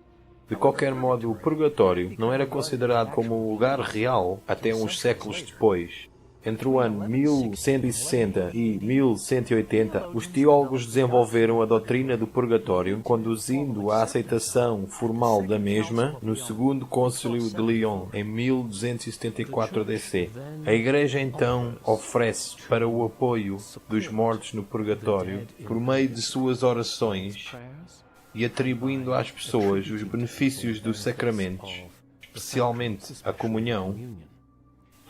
De qualquer modo, o purgatório não era considerado como um lugar real até uns séculos depois. Entre o ano 1160 e 1180, os teólogos desenvolveram a doutrina do purgatório, conduzindo à aceitação formal da mesma no Segundo Concílio de Lyon, em 1274 DC. A Igreja então oferece para o apoio dos mortos no purgatório, por meio de suas orações e atribuindo às pessoas os benefícios dos sacramentos, especialmente a comunhão,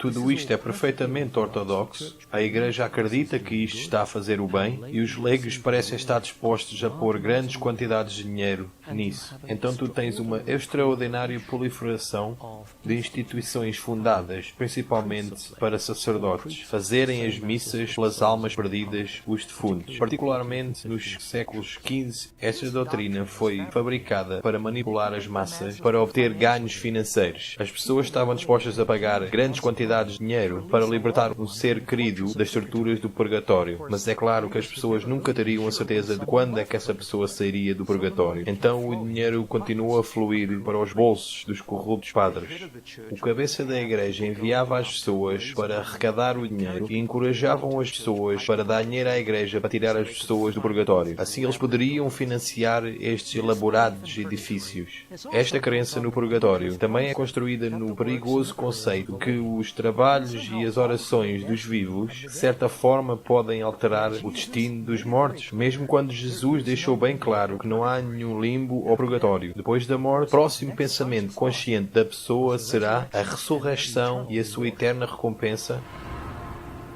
Tudo isto é perfeitamente ortodoxo, a Igreja acredita que isto está a fazer o bem e os leigos parecem estar dispostos a pôr grandes quantidades de dinheiro nisso. Então tu tens uma extraordinária proliferação de instituições fundadas principalmente para sacerdotes fazerem as missas pelas almas perdidas, os defuntos. Particularmente nos séculos XV, esta doutrina foi fabricada para manipular as massas para obter ganhos financeiros. As pessoas estavam dispostas a pagar grandes quantidades de dinheiro para libertar um ser querido das torturas do purgatório. Mas é claro que as pessoas nunca teriam a certeza de quando é que essa pessoa sairia do purgatório. Então o dinheiro continua a fluir para os bolsos dos corruptos padres. O cabeça da igreja enviava as pessoas para arrecadar o dinheiro e encorajavam as pessoas para dar dinheiro à igreja para tirar as pessoas do purgatório. Assim eles poderiam financiar estes elaborados edifícios. Esta crença no purgatório também é construída no perigoso conceito que os trabalhos e as orações dos vivos, de certa forma, podem alterar o destino dos mortos, mesmo quando Jesus deixou bem claro que não há nenhum limbo ou purgatório. Depois da morte, o próximo pensamento consciente da pessoa será a ressurreição e a sua eterna recompensa.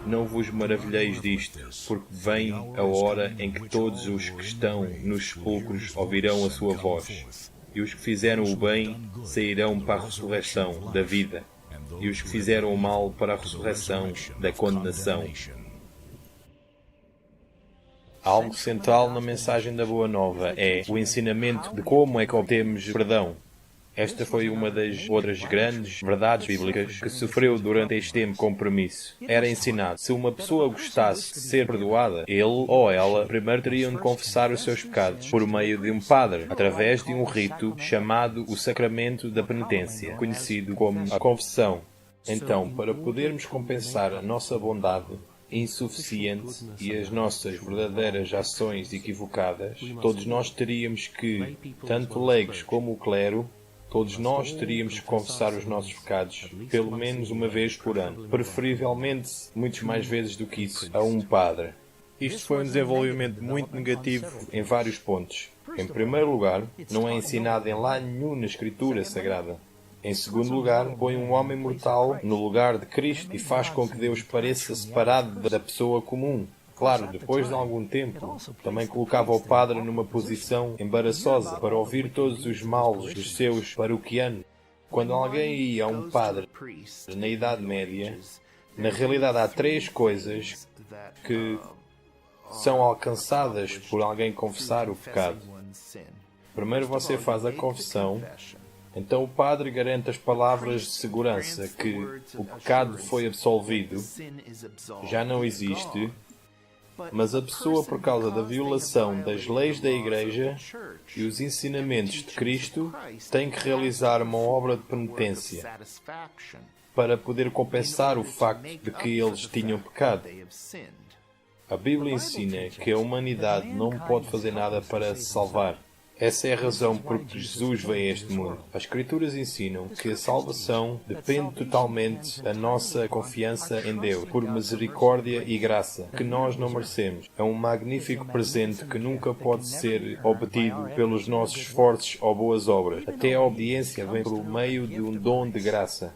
Não vos maravilheis disto, porque vem a hora em que todos os que estão nos sepulcros ouvirão a sua voz, e os que fizeram o bem sairão para a ressurreição da vida, e os que fizeram o mal para a ressurreição da condenação. Algo central na mensagem da Boa Nova é o ensinamento de como é que obtemos perdão. Esta foi uma das outras grandes verdades bíblicas que sofreu durante este tempo compromisso. Era ensinado, se uma pessoa gostasse de ser perdoada, ele ou ela primeiro teriam de confessar os seus pecados por meio de um padre, através de um rito chamado o Sacramento da Penitência, conhecido como a confissão. Então, para podermos compensar a nossa bondade insuficiente e as nossas verdadeiras ações equivocadas, todos nós teríamos que, tanto leigos como o clero, todos nós teríamos que confessar os nossos pecados, pelo menos uma vez por ano. Preferivelmente, muitas mais vezes do que isso, a um padre. Isto foi um desenvolvimento muito negativo em vários pontos. Em primeiro lugar, não é ensinado em lado nenhum na Escritura Sagrada. Em segundo lugar, põe um homem mortal no lugar de Cristo e faz com que Deus pareça separado da pessoa comum. Claro, depois de algum tempo, também colocava o padre numa posição embaraçosa para ouvir todos os males dos seus paroquianos. Quando alguém ia a um padre na Idade Média, na realidade há três coisas que são alcançadas por alguém confessar o pecado. Primeiro você faz a confissão, então o padre garante as palavras de segurança que o pecado foi absolvido, já não existe, mas a pessoa, por causa da violação das leis da Igreja e os ensinamentos de Cristo, tem que realizar uma obra de penitência para poder compensar o facto de que eles tinham pecado. A Bíblia ensina que a humanidade não pode fazer nada para se salvar. Essa é a razão por que Jesus veio a este mundo. As Escrituras ensinam que a salvação depende totalmente da nossa confiança em Deus, por misericórdia e graça, que nós não merecemos. É um magnífico presente que nunca pode ser obtido pelos nossos esforços ou boas obras. Até a obediência vem por meio de um dom de graça.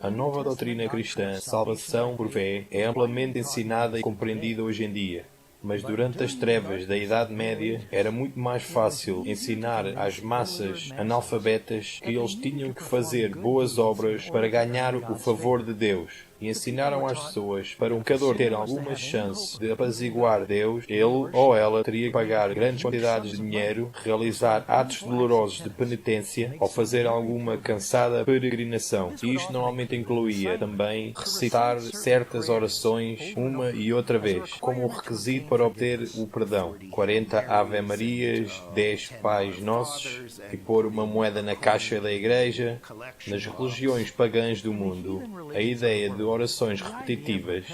A nova doutrina cristã, salvação por fé, é amplamente ensinada e compreendida hoje em dia. Mas durante as trevas da Idade Média era muito mais fácil ensinar às massas analfabetas que eles tinham que fazer boas obras para ganhar o favor de Deus. E ensinaram às pessoas para um pecador ter alguma chance de apaziguar Deus, ele ou ela teria que pagar grandes quantidades de dinheiro, realizar atos dolorosos de penitência ou fazer alguma cansada peregrinação. E isto normalmente incluía também recitar certas orações uma e outra vez, como um requisito para obter o perdão. 40 Ave Marias, 10 Pais Nossos e pôr uma moeda na caixa da igreja. Nas religiões pagãs do mundo, a ideia de orações repetitivas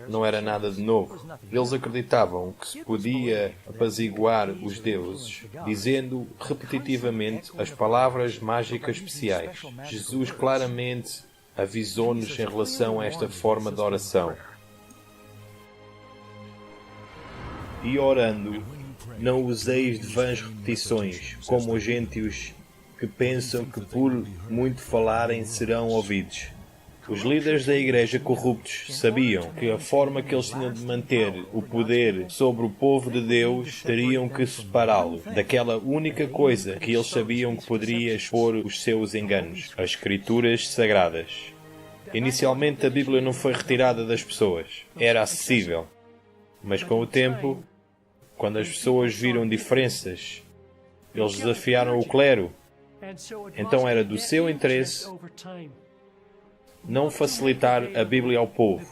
não era nada de novo. Eles acreditavam que se podia apaziguar os deuses dizendo repetitivamente as palavras mágicas especiais. Jesus claramente avisou-nos em relação a esta forma de oração. E orando, não useis de vãs repetições, como os gentios que pensam que por muito falarem serão ouvidos. Os líderes da igreja corruptos sabiam que a forma que eles tinham de manter o poder sobre o povo de Deus teriam que separá-lo daquela única coisa que eles sabiam que poderia expor os seus enganos, as Escrituras Sagradas. Inicialmente a Bíblia não foi retirada das pessoas. Era acessível. Mas com o tempo, quando as pessoas viram diferenças, eles desafiaram o clero. Então era do seu interesse não facilitar a Bíblia ao povo.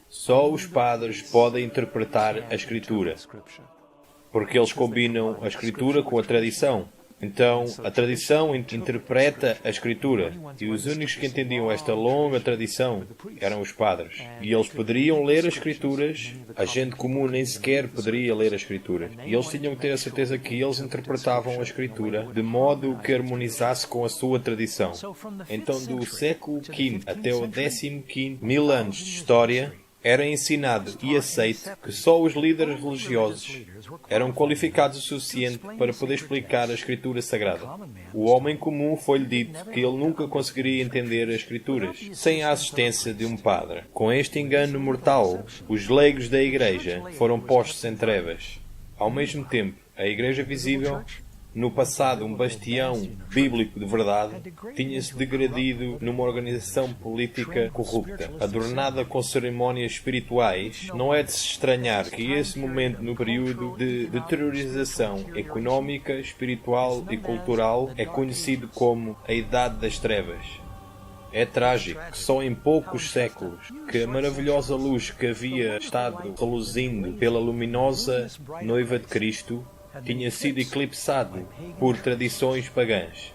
Só os padres podem interpretar a Escritura, porque eles combinam a Escritura com a tradição. Então, a tradição interpreta a Escritura, e os únicos que entendiam esta longa tradição eram os padres. E eles poderiam ler as Escrituras, a gente comum nem sequer poderia ler as Escrituras. E eles tinham que ter a certeza que eles interpretavam a Escritura de modo que harmonizasse com a sua tradição. Então, do século V até o 15º, 1000 anos de história, era ensinado e aceito que só os líderes religiosos eram qualificados o suficiente para poder explicar a Escritura Sagrada. O homem comum foi-lhe dito que ele nunca conseguiria entender as Escrituras sem a assistência de um padre. Com este engano mortal, os leigos da Igreja foram postos em trevas. Ao mesmo tempo, a Igreja visível, no passado um bastião bíblico de verdade, tinha-se degradado numa organização política corrupta, adornada com cerimónias espirituais. Não é de se estranhar que esse momento, no período de deteriorização económica, espiritual e cultural, é conhecido como a Idade das Trevas. É trágico que só em poucos séculos que a maravilhosa luz que havia estado reluzindo pela luminosa noiva de Cristo tinha sido eclipsado por tradições pagãs.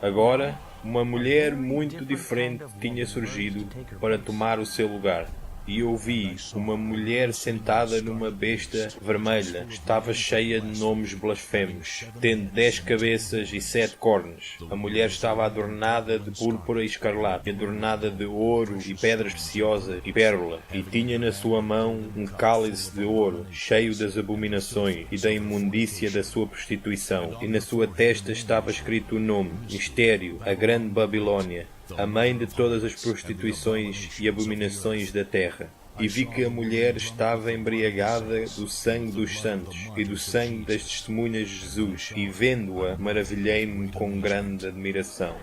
Agora, uma mulher muito diferente tinha surgido para tomar o seu lugar. E eu vi uma mulher sentada numa besta vermelha. Estava cheia de nomes blasfemos, tendo 10 cabeças e 7 cornos. A mulher estava adornada de púrpura e escarlate, adornada de ouro e pedras preciosas e pérolas, e tinha na sua mão um cálice de ouro, cheio das abominações e da imundícia da sua prostituição. E na sua testa estava escrito o nome, Mistério, a Grande Babilônia, a mãe de todas as prostituições e abominações da terra. E vi que a mulher estava embriagada do sangue dos santos e do sangue das testemunhas de Jesus, e vendo-a, maravilhei-me com grande admiração.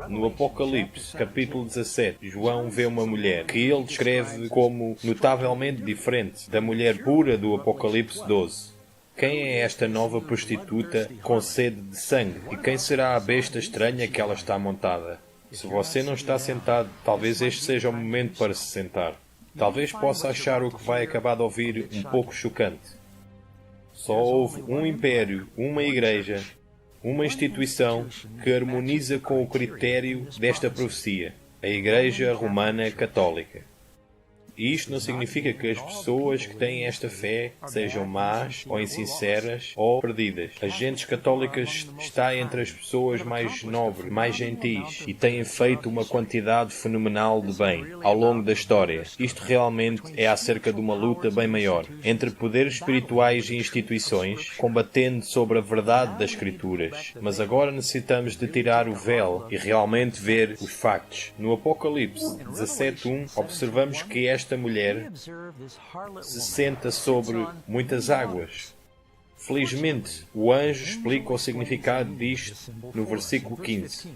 No Apocalipse, capítulo 17, João vê uma mulher que ele descreve como notavelmente diferente da mulher pura do Apocalipse 12. Quem é esta nova prostituta com sede de sangue? E quem será a besta estranha que ela está montada? Se você não está sentado, talvez este seja o momento para se sentar. Talvez possa achar o que vai acabar de ouvir um pouco chocante. Só houve um império, uma igreja, uma instituição que harmoniza com o critério desta profecia: a Igreja Romana Católica. E isto não significa que as pessoas que têm esta fé sejam más, ou insinceras, ou perdidas. As gentes católicas está entre as pessoas mais nobres, mais gentis, e têm feito uma quantidade fenomenal de bem ao longo da história. Isto realmente é acerca de uma luta bem maior, entre poderes espirituais e instituições, combatendo sobre a verdade das Escrituras. Mas agora necessitamos de tirar o véu e realmente ver os factos. No Apocalipse 17:1, observamos que esta mulher se senta sobre muitas águas. Felizmente, o anjo explica o significado disto no versículo 15.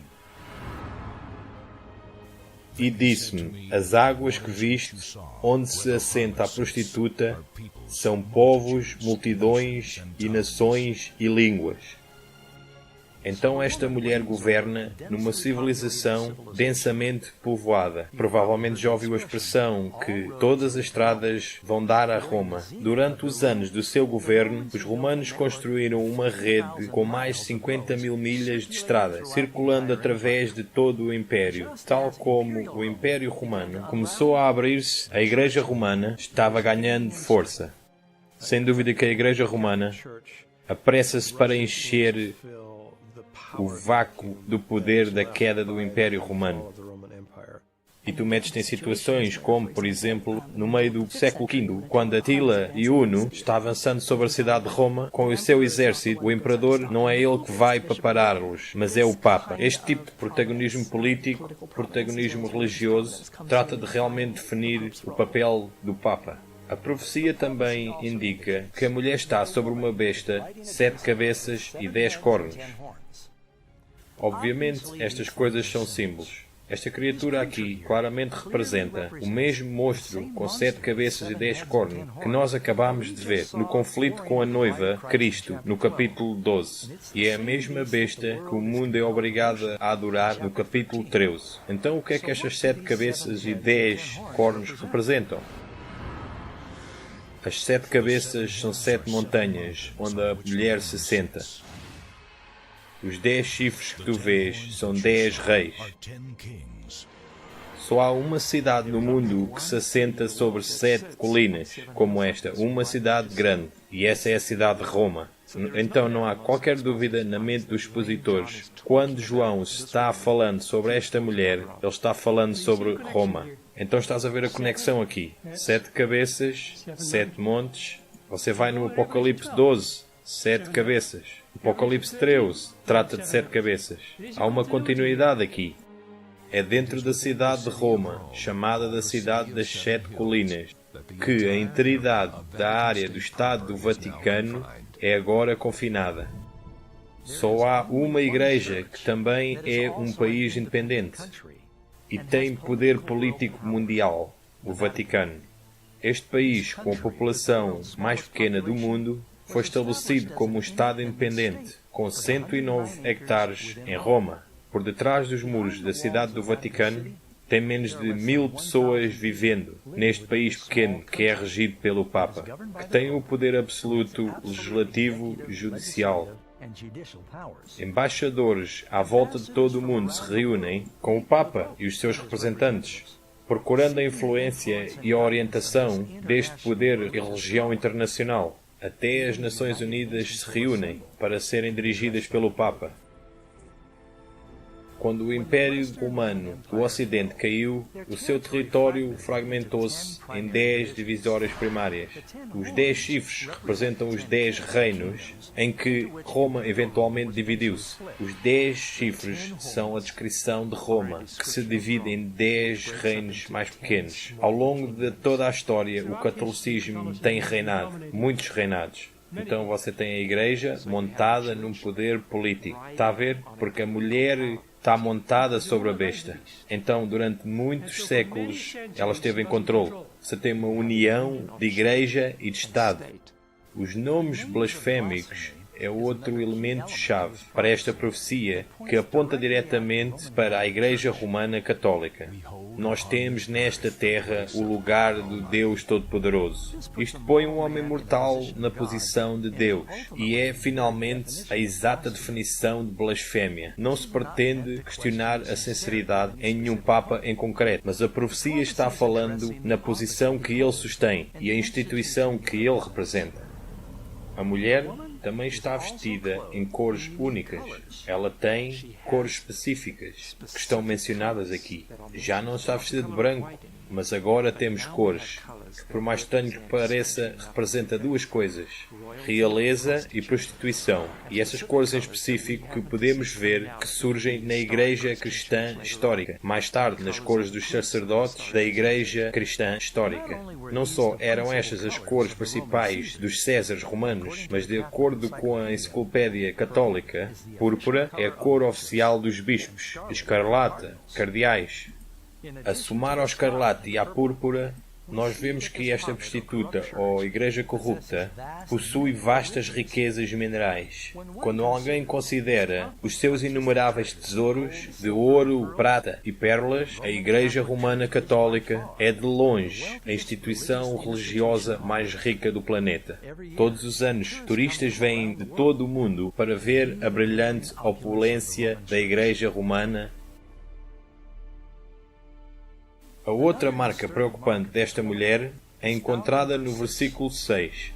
E disse-me: as águas que viste, onde se assenta a prostituta, são povos, multidões e nações e línguas. Então esta mulher governa numa civilização densamente povoada. Provavelmente já ouviu a expressão que todas as estradas vão dar a Roma. Durante os anos do seu governo, os romanos construíram uma rede com mais de 50.000 milhas de estradas, circulando através de todo o Império. Tal como o Império Romano começou a abrir-se, a Igreja Romana estava ganhando força. Sem dúvida que a Igreja Romana apressa-se para encher o vácuo do poder da queda do Império Romano. E tu metes-te em situações como, por exemplo, no meio do século V, quando Atila Iuno está avançando sobre a cidade de Roma com o seu exército, o imperador não é ele que vai para pará-los, mas é o Papa. Este tipo de protagonismo político, protagonismo religioso, trata de realmente definir o papel do Papa. A profecia também indica que a mulher está sobre uma besta, 7 cabeças e 10 cornos. Obviamente, estas coisas são símbolos. Esta criatura aqui claramente representa o mesmo monstro com 7 cabeças e 10 cornos que nós acabamos de ver no conflito com a noiva, Cristo, no capítulo 12. E é a mesma besta que o mundo é obrigado a adorar no capítulo 13. Então o que é que estas 7 cabeças e 10 cornos representam? As 7 cabeças são 7 montanhas onde a mulher se senta. Os 10 chifres que tu vês são 10 reis. Só há uma cidade no mundo que se assenta sobre 7 colinas, como esta, uma cidade grande, e essa é a cidade de Roma. Então não há qualquer dúvida na mente dos expositores. Quando João está falando sobre esta mulher, ele está falando sobre Roma. Então estás a ver a conexão aqui. 7 cabeças, 7 montes. Você vai no Apocalipse 12, 7 cabeças. Apocalipse 13 trata de 7 cabeças. Há uma continuidade aqui. É dentro da cidade de Roma, chamada da cidade das 7 colinas, que a integridade da área do Estado do Vaticano é agora confinada. Só há uma igreja que também é um país independente e tem poder político mundial, o Vaticano. Este país, com a população mais pequena do mundo, foi estabelecido como um Estado independente, com 109 hectares em Roma. Por detrás dos muros da cidade do Vaticano, tem menos de 1000 pessoas vivendo neste país pequeno que é regido pelo Papa, que tem o poder absoluto legislativo e judicial. Embaixadores à volta de todo o mundo se reúnem com o Papa e os seus representantes, procurando a influência e a orientação deste poder e religião internacional. Até as Nações Unidas se reúnem para serem dirigidas pelo Papa. Quando o Império Romano do Ocidente caiu, o seu território fragmentou-se em 10 divisórias primárias. Os 10 chifres representam os 10 reinos em que Roma eventualmente dividiu-se. Os 10 chifres são a descrição de Roma, que se divide em 10 reinos mais pequenos. Ao longo de toda a história, o catolicismo tem reinado, muitos reinados. Então você tem a Igreja montada num poder político. Está a ver? Porque a mulher está montada sobre a besta. Então, durante muitos séculos, ela esteve em controle. Você tem uma união de Igreja e de Estado. Os nomes blasfémicos é outro elemento-chave para esta profecia que aponta diretamente para a Igreja Romana Católica. Nós temos nesta terra o lugar do Deus Todo-Poderoso. Isto põe um homem mortal na posição de Deus e é, finalmente, a exata definição de blasfémia. Não se pretende questionar a sinceridade em nenhum Papa em concreto, mas a profecia está falando na posição que ele sustém e a instituição que ele representa. A mulher também está vestida em cores únicas. Ela tem cores específicas que estão mencionadas aqui. Já não está vestida de branco, mas agora temos cores que, por mais estranho que pareça, representa duas coisas: realeza e prostituição. E essas cores em específico que podemos ver que surgem na Igreja Cristã Histórica. Mais tarde, nas cores dos sacerdotes da Igreja Cristã Histórica. Não só eram estas as cores principais dos Césares romanos, mas de acordo com a Enciclopédia Católica, púrpura é a cor oficial dos bispos, escarlata, cardeais. A somar ao escarlate e à púrpura, nós vemos que esta prostituta, ou igreja corrupta, possui vastas riquezas minerais. Quando alguém considera os seus inumeráveis tesouros de ouro, prata e pérolas, a Igreja Romana Católica é de longe a instituição religiosa mais rica do planeta. Todos os anos, turistas vêm de todo o mundo para ver a brilhante opulência da Igreja Romana. A outra marca preocupante desta mulher é encontrada no versículo 6.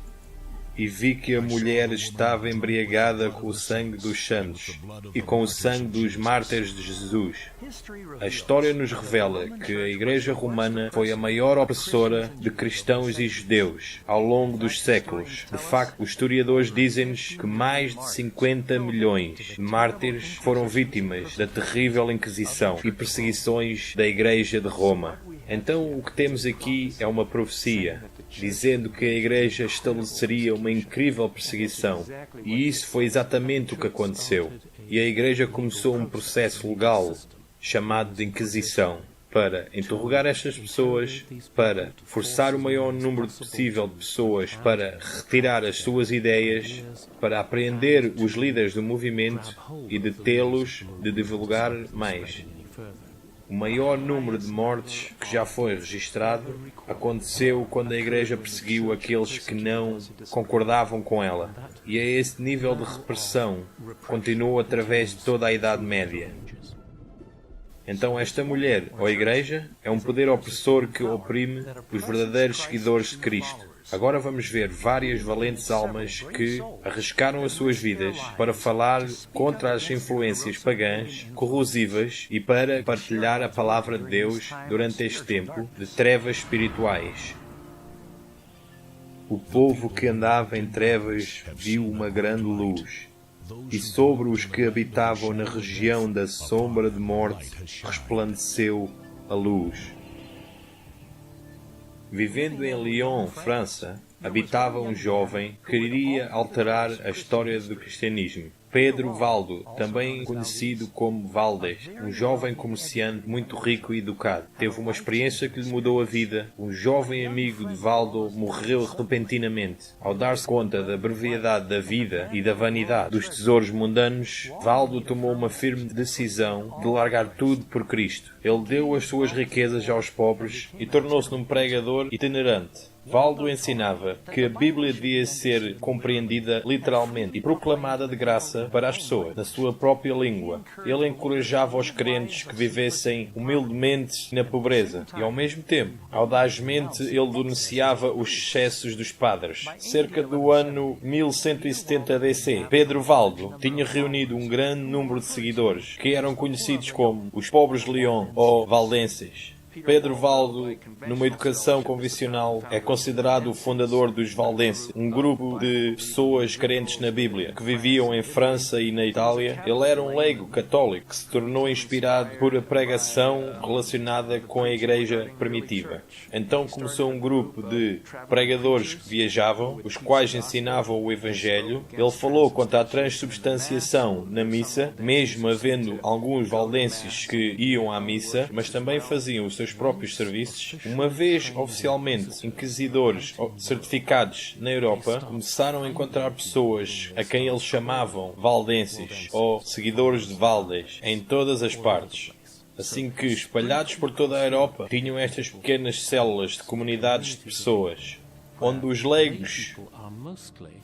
e vi que a mulher estava embriagada com o sangue dos santos e com o sangue dos mártires de Jesus. A história nos revela que a Igreja Romana foi a maior opressora de cristãos e judeus ao longo dos séculos. De facto, os historiadores dizem-nos que mais de 50 milhões de mártires foram vítimas da terrível Inquisição e perseguições da Igreja de Roma. Então, o que temos aqui é uma profecia, dizendo que a Igreja estabeleceria uma incrível perseguição. E isso foi exatamente o que aconteceu. E a Igreja começou um processo legal, chamado de Inquisição, para interrogar estas pessoas, para forçar o maior número possível de pessoas para retirar as suas ideias, para apreender os líderes do movimento e detê-los de divulgar mais. O maior número de mortes que já foi registrado aconteceu quando a Igreja perseguiu aqueles que não concordavam com ela. E a esse nível de repressão continuou através de toda a Idade Média. Então esta mulher, ou Igreja, é um poder opressor que oprime os verdadeiros seguidores de Cristo. Agora vamos ver várias valentes almas que arriscaram as suas vidas para falar contra as influências pagãs, corrosivas e para partilhar a palavra de Deus durante este tempo de trevas espirituais. O povo que andava em trevas viu uma grande luz, e sobre os que habitavam na região da sombra de morte resplandeceu a luz. Vivendo em Lyon, França, habitava um jovem que queria alterar a história do cristianismo. Pedro Valdo, também conhecido como Valdes, um jovem comerciante muito rico e educado, teve uma experiência que lhe mudou a vida. Um jovem amigo de Valdo morreu repentinamente. Ao dar-se conta da brevidade da vida e da vanidade dos tesouros mundanos, Valdo tomou uma firme decisão de largar tudo por Cristo. Ele deu as suas riquezas aos pobres e tornou-se num pregador itinerante. Valdo ensinava que a Bíblia devia ser compreendida literalmente e proclamada de graça para as pessoas, na sua própria língua. Ele encorajava os crentes que vivessem humildemente na pobreza e, ao mesmo tempo, audazmente, ele denunciava os excessos dos padres. Cerca do ano 1170 DC, Pedro Valdo tinha reunido um grande número de seguidores, que eram conhecidos como os pobres de Lyon ou valdenses. Pedro Valdo, numa educação convencional, é considerado o fundador dos valdenses, um grupo de pessoas crentes na Bíblia, que viviam em França e na Itália. Ele era um leigo católico que se tornou inspirado por a pregação relacionada com a Igreja primitiva. Então começou um grupo de pregadores que viajavam, os quais ensinavam o Evangelho. Ele falou contra a transubstanciação na missa, mesmo havendo alguns valdenses que iam à missa, mas também faziam os seus próprios serviços. Uma vez oficialmente inquisidores certificados na Europa, começaram a encontrar pessoas a quem eles chamavam valdenses ou seguidores de Valdes em todas as partes. Assim que, espalhados por toda a Europa, tinham estas pequenas células de comunidades de pessoas, onde os leigos,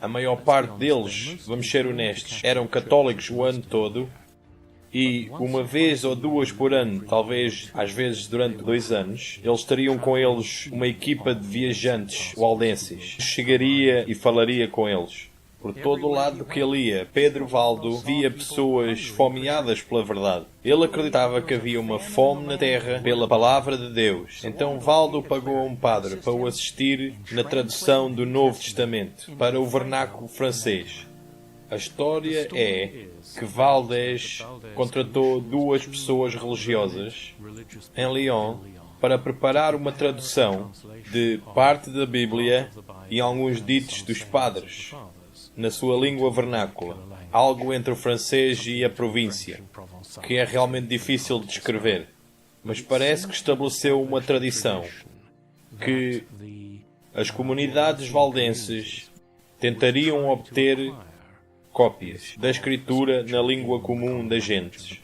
a maior parte deles, vamos ser honestos, eram católicos o ano todo. E uma vez ou duas por ano, talvez às vezes durante 2 anos, eles teriam com eles uma equipa de viajantes waldenses. Chegaria e falaria com eles. Por todo o lado que ele ia, Pedro Valdo via pessoas fomeadas pela verdade. Ele acreditava que havia uma fome na terra pela palavra de Deus. Então Valdo pagou a um padre para o assistir na tradução do Novo Testamento para o vernáculo francês. A história é que Valdes contratou 2 pessoas religiosas em Lyon para preparar uma tradução de parte da Bíblia e alguns ditos dos padres na sua língua vernácula, algo entre o francês e a província, que é realmente difícil de descrever, mas parece que estabeleceu uma tradição que as comunidades valdenses tentariam obter cópias da escritura na língua comum das gentes.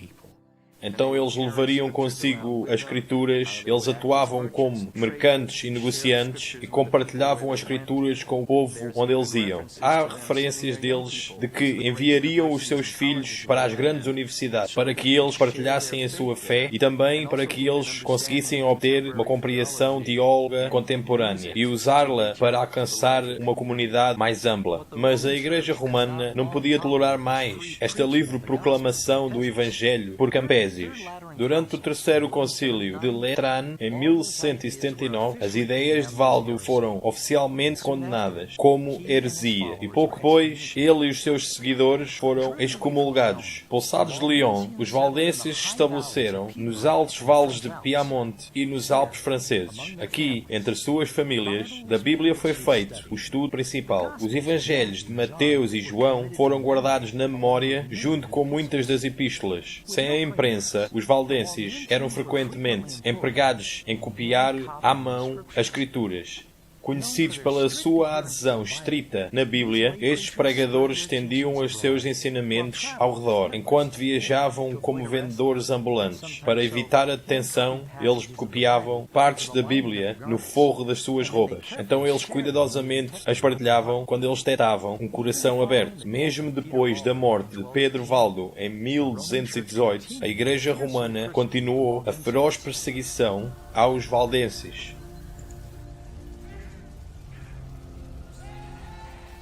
Então eles levariam consigo as Escrituras, eles atuavam como mercantes e negociantes e compartilhavam as Escrituras com o povo onde eles iam. Há referências deles de que enviariam os seus filhos para as grandes universidades, para que eles partilhassem a sua fé e também para que eles conseguissem obter uma compreensão teóloga contemporânea e usá-la para alcançar uma comunidade mais ampla. Mas a Igreja Romana não podia tolerar mais esta livre proclamação do Evangelho por Campésios. Durante o terceiro concílio de Letrán, em 1179, as ideias de Valdo foram oficialmente condenadas como heresia e pouco depois ele e os seus seguidores foram excomulgados. Expulsados de Lyon, os valdenses se estabeleceram nos altos vales de Piamonte e nos Alpes franceses. Aqui, entre suas famílias, da Bíblia foi feito o estudo principal. Os evangelhos de Mateus e João foram guardados na memória, junto com muitas das epístolas. Sem a imprensa, os valdenses eram frequentemente empregados em copiar à mão as Escrituras. Conhecidos pela sua adesão estrita na Bíblia, estes pregadores estendiam os seus ensinamentos ao redor, enquanto viajavam como vendedores ambulantes. Para evitar a detenção, eles copiavam partes da Bíblia no forro das suas roupas. Então eles cuidadosamente as partilhavam quando eles detectavam um coração aberto. Mesmo depois da morte de Pedro Valdo, em 1218, a Igreja Romana continuou a feroz perseguição aos valdenses.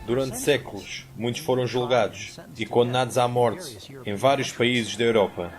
Durante séculos, muitos foram julgados e condenados à morte em vários países da Europa.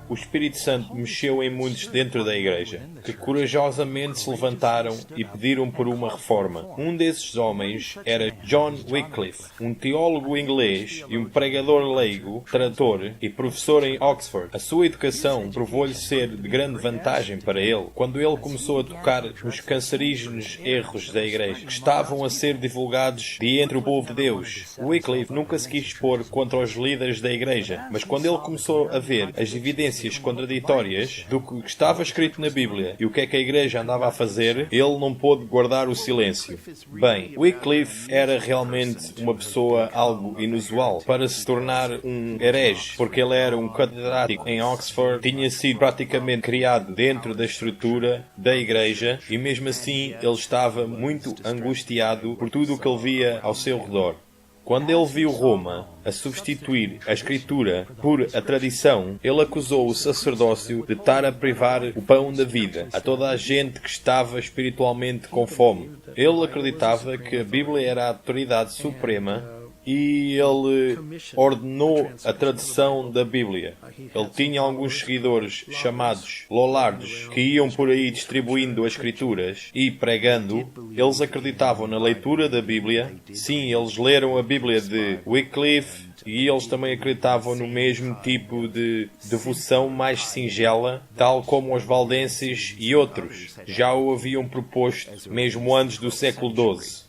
O Espírito Santo mexeu em muitos dentro da Igreja, que corajosamente se levantaram e pediram por uma reforma. Um desses homens era John Wycliffe, um teólogo inglês e um pregador leigo, tradutor e professor em Oxford. A sua educação provou-lhe ser de grande vantagem para ele, quando ele começou a tocar nos cancerígenos erros da Igreja, que estavam a ser divulgados de entre o povo de Deus. Wycliffe nunca se quis expor contra os líderes da Igreja, mas quando ele começou a ver as evidências contraditórias do que estava escrito na Bíblia e o que é que a Igreja andava a fazer, ele não pôde guardar o silêncio. Bem, Wycliffe era realmente uma pessoa algo inusual para se tornar um herege, porque ele era um catedrático em Oxford, tinha sido praticamente criado dentro da estrutura da Igreja e mesmo assim ele estava muito angustiado por tudo o que ele via ao seu redor. Quando ele viu Roma a substituir a Escritura por a tradição, ele acusou o sacerdócio de estar a privar o pão da vida a toda a gente que estava espiritualmente com fome. Ele acreditava que a Bíblia era a autoridade suprema e ele ordenou a tradução da Bíblia. Ele tinha alguns seguidores chamados Lollardos que iam por aí distribuindo as Escrituras e pregando. Eles acreditavam na leitura da Bíblia. Sim, eles leram a Bíblia de Wycliffe e eles também acreditavam no mesmo tipo de devoção mais singela, tal como os valdenses e outros já o haviam proposto mesmo antes do século XII.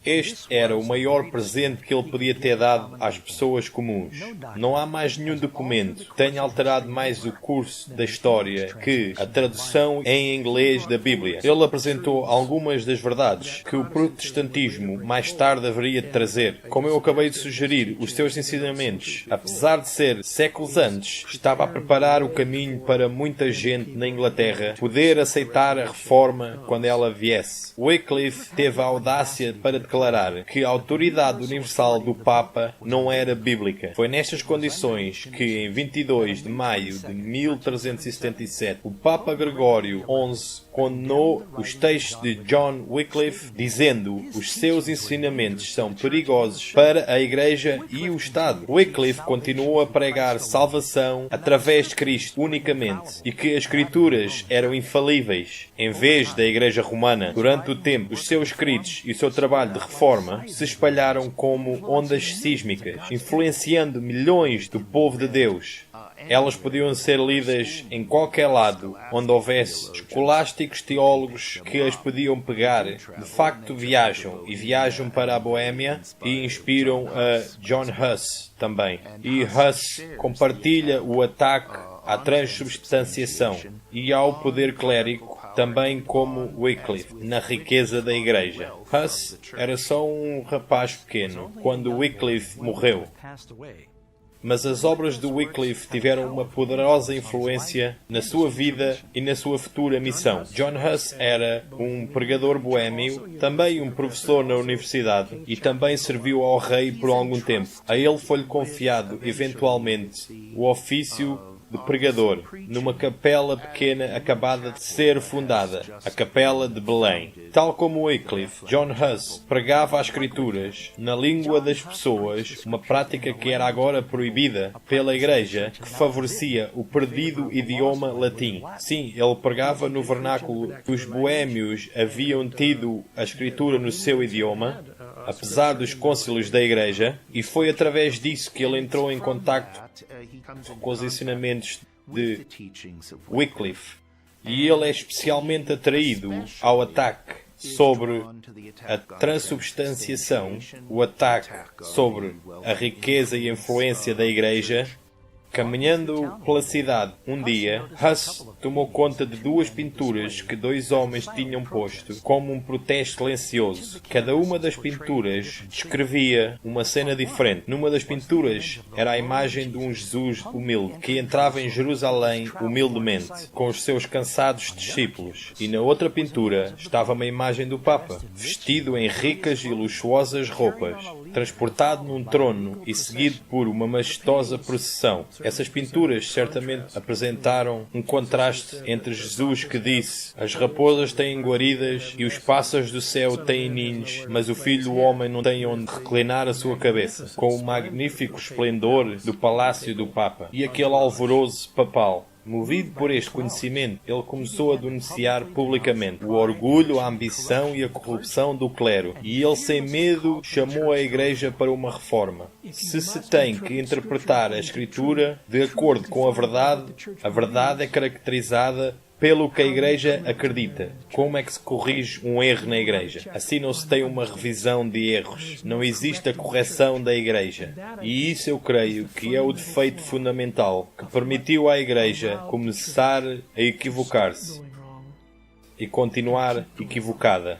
Este era o maior presente que ele podia ter dado às pessoas comuns. Não há mais nenhum documento que tenha alterado mais o curso da história que a tradução em inglês da Bíblia. Ele apresentou algumas das verdades que o protestantismo mais tarde haveria de trazer. Como eu acabei de sugerir, os seus ensinamentos, apesar de ser séculos antes, estava a preparar o caminho para muita gente na Inglaterra poder aceitar a reforma quando ela viesse. Wycliffe teve a audácia para declarar que a autoridade universal do Papa não era bíblica. Foi nestas condições que, em 22 de maio de 1377, o Papa Gregório XI condenou os textos de John Wycliffe, dizendo que os seus ensinamentos são perigosos para a Igreja e o Estado. Wycliffe continuou a pregar salvação através de Cristo unicamente e que as Escrituras eram infalíveis, em vez da Igreja Romana. Durante o tempo, os seus escritos e o seu trabalho de reforma se espalharam como ondas sísmicas, influenciando milhões do povo de Deus. Elas podiam ser lidas em qualquer lado onde houvesse escolásticos teólogos que as podiam pegar. De facto, viajam para a Boémia e inspiram a John Huss também. E Huss compartilha o ataque à transubstanciação e ao poder clérigo também como Wycliffe, na riqueza da Igreja. Huss era só um rapaz pequeno quando Wycliffe morreu. Mas as obras de Wycliffe tiveram uma poderosa influência na sua vida e na sua futura missão. John Huss era um pregador boêmio, também um professor na universidade e também serviu ao rei por algum tempo. A ele foi-lhe confiado, eventualmente, o ofício de pregador, numa capela pequena acabada de ser fundada, a Capela de Belém. Tal como Wycliffe, John Huss pregava as Escrituras na língua das pessoas, uma prática que era agora proibida pela Igreja, que favorecia o perdido idioma latim. Sim, ele pregava no vernáculo que os boêmios haviam tido a Escritura no seu idioma, apesar dos concílios da Igreja, e foi através disso que ele entrou em contacto com os ensinamentos de Wycliffe. E ele é especialmente atraído ao ataque sobre a transubstanciação, o ataque sobre a riqueza e a influência da Igreja. Caminhando pela cidade um dia, Huss tomou conta de duas pinturas que dois homens tinham posto como um protesto silencioso. Cada uma das pinturas descrevia uma cena diferente. Numa das pinturas era a imagem de um Jesus humilde que entrava em Jerusalém humildemente, com os seus cansados discípulos. E na outra pintura estava uma imagem do Papa, vestido em ricas e luxuosas roupas, transportado num trono e seguido por uma majestosa procissão. Essas pinturas certamente apresentaram um contraste entre Jesus que disse: as raposas têm guaridas e os pássaros do céu têm ninhos, mas o Filho do Homem não tem onde reclinar a sua cabeça, com o magnífico esplendor do palácio do Papa, e aquele alvoroço papal. Movido por este conhecimento, ele começou a denunciar publicamente o orgulho, a ambição e a corrupção do clero, e ele sem medo chamou a Igreja para uma reforma. Se tem que interpretar a Escritura de acordo com a verdade é caracterizada pelo que a Igreja acredita. Como é que se corrige um erro na Igreja? Assim não se tem uma revisão de erros. Não existe a correção da Igreja. E isso eu creio que é o defeito fundamental que permitiu à Igreja começar a equivocar-se e continuar equivocada.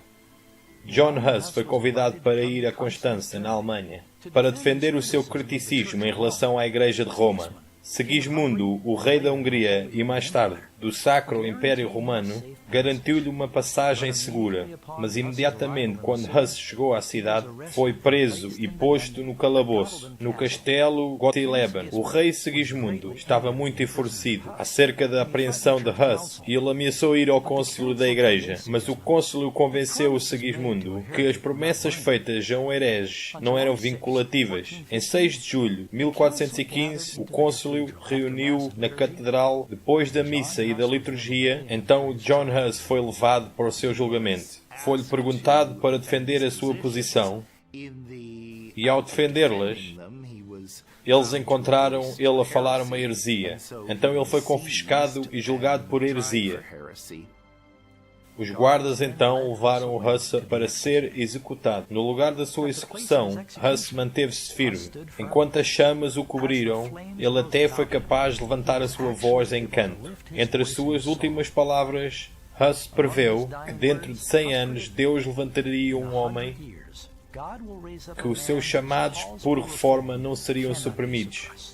John Huss foi convidado para ir a Constança, na Alemanha, para defender o seu criticismo em relação à Igreja de Roma. Segismundo, o rei da Hungria e mais tarde do Sacro Império Romano, garantiu-lhe uma passagem segura, mas imediatamente quando Huss chegou à cidade, foi preso e posto no calabouço, no castelo Gottlieben. O rei Segismundo estava muito enfurecido acerca da apreensão de Huss e ele ameaçou ir ao cônsulo da Igreja, mas o cônsulo convenceu o Segismundo que as promessas feitas a um herege não eram vinculativas. Em 6 de julho de 1415, o cônsulo reuniu na catedral depois da missa e da liturgia. Então John Huss foi levado para o seu julgamento. Foi-lhe perguntado para defender a sua posição e ao defendê-las, eles encontraram ele a falar uma heresia. Então ele foi confiscado e julgado por heresia. Os guardas então levaram o Huss para ser executado. No lugar da sua execução, Huss manteve-se firme. Enquanto as chamas o cobriram, ele até foi capaz de levantar a sua voz em canto. Entre as suas últimas palavras, Huss preveu que dentro de 100 anos Deus levantaria um homem que os seus chamados por reforma não seriam suprimidos.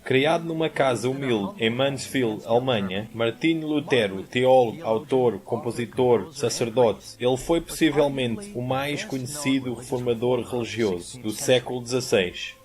Criado numa casa humilde em Mansfield, Alemanha, Martinho Lutero, teólogo, autor, compositor, sacerdote, ele foi possivelmente o mais conhecido reformador religioso do século XVI.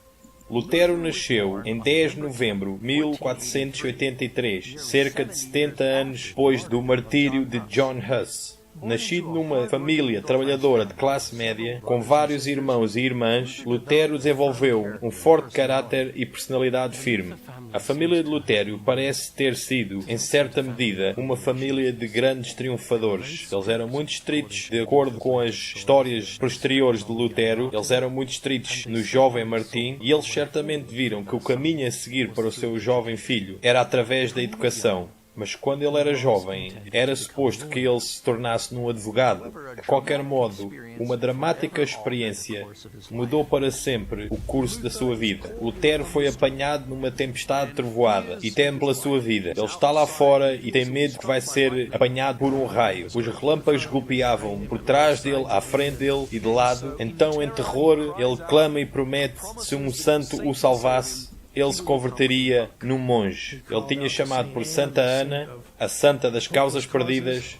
Lutero nasceu em 10 de novembro de 1483, cerca de 70 anos depois do martírio de John Huss. Nascido numa família trabalhadora de classe média, com vários irmãos e irmãs, Lutero desenvolveu um forte caráter e personalidade firme. A família de Lutero parece ter sido, em certa medida, uma família de grandes triunfadores. Eles eram muito estritos, de acordo com as histórias posteriores de Lutero, eles eram muito estritos no jovem Martim, e eles certamente viram que o caminho a seguir para o seu jovem filho era através da educação. Mas quando ele era jovem, era suposto que ele se tornasse num advogado. De qualquer modo, uma dramática experiência mudou para sempre o curso da sua vida. Lutero foi apanhado numa tempestade trovoada e teme pela sua vida. Ele está lá fora e tem medo que vai ser apanhado por um raio. Os relâmpagos golpeavam por trás dele, à frente dele e de lado. Então, em terror, ele clama e promete: se um santo o salvasse, ele se converteria num monge. Ele tinha chamado por Santa Ana, a santa das causas perdidas.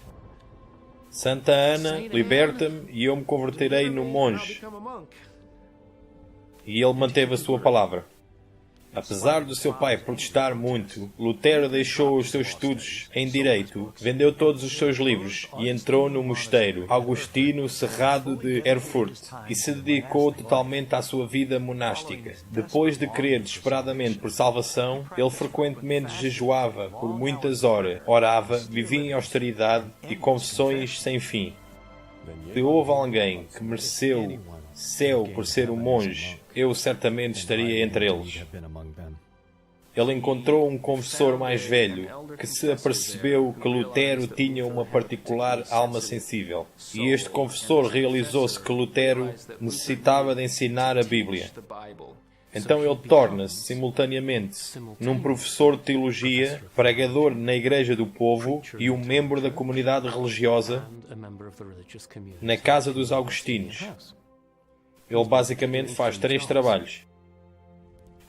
Santa Ana, liberta-me e eu me converterei num monge. E ele manteve a sua palavra. Apesar do seu pai protestar muito, Lutero deixou os seus estudos em direito, vendeu todos os seus livros e entrou no mosteiro Augustino Cerrado de Erfurt e se dedicou totalmente à sua vida monástica. Depois de querer desesperadamente por salvação, ele frequentemente jejuava por muitas horas, orava, vivia em austeridade e confissões sem fim. Se houve alguém que mereceu céu por ser um monge, eu certamente estaria entre eles. Ele encontrou um confessor mais velho que se apercebeu que Lutero tinha uma particular alma sensível. E este confessor realizou-se que Lutero necessitava de ensinar a Bíblia. Então ele torna-se, simultaneamente, num professor de teologia, pregador na Igreja do Povo e um membro da comunidade religiosa na Casa dos Augustinos. Ele basicamente faz 3 trabalhos.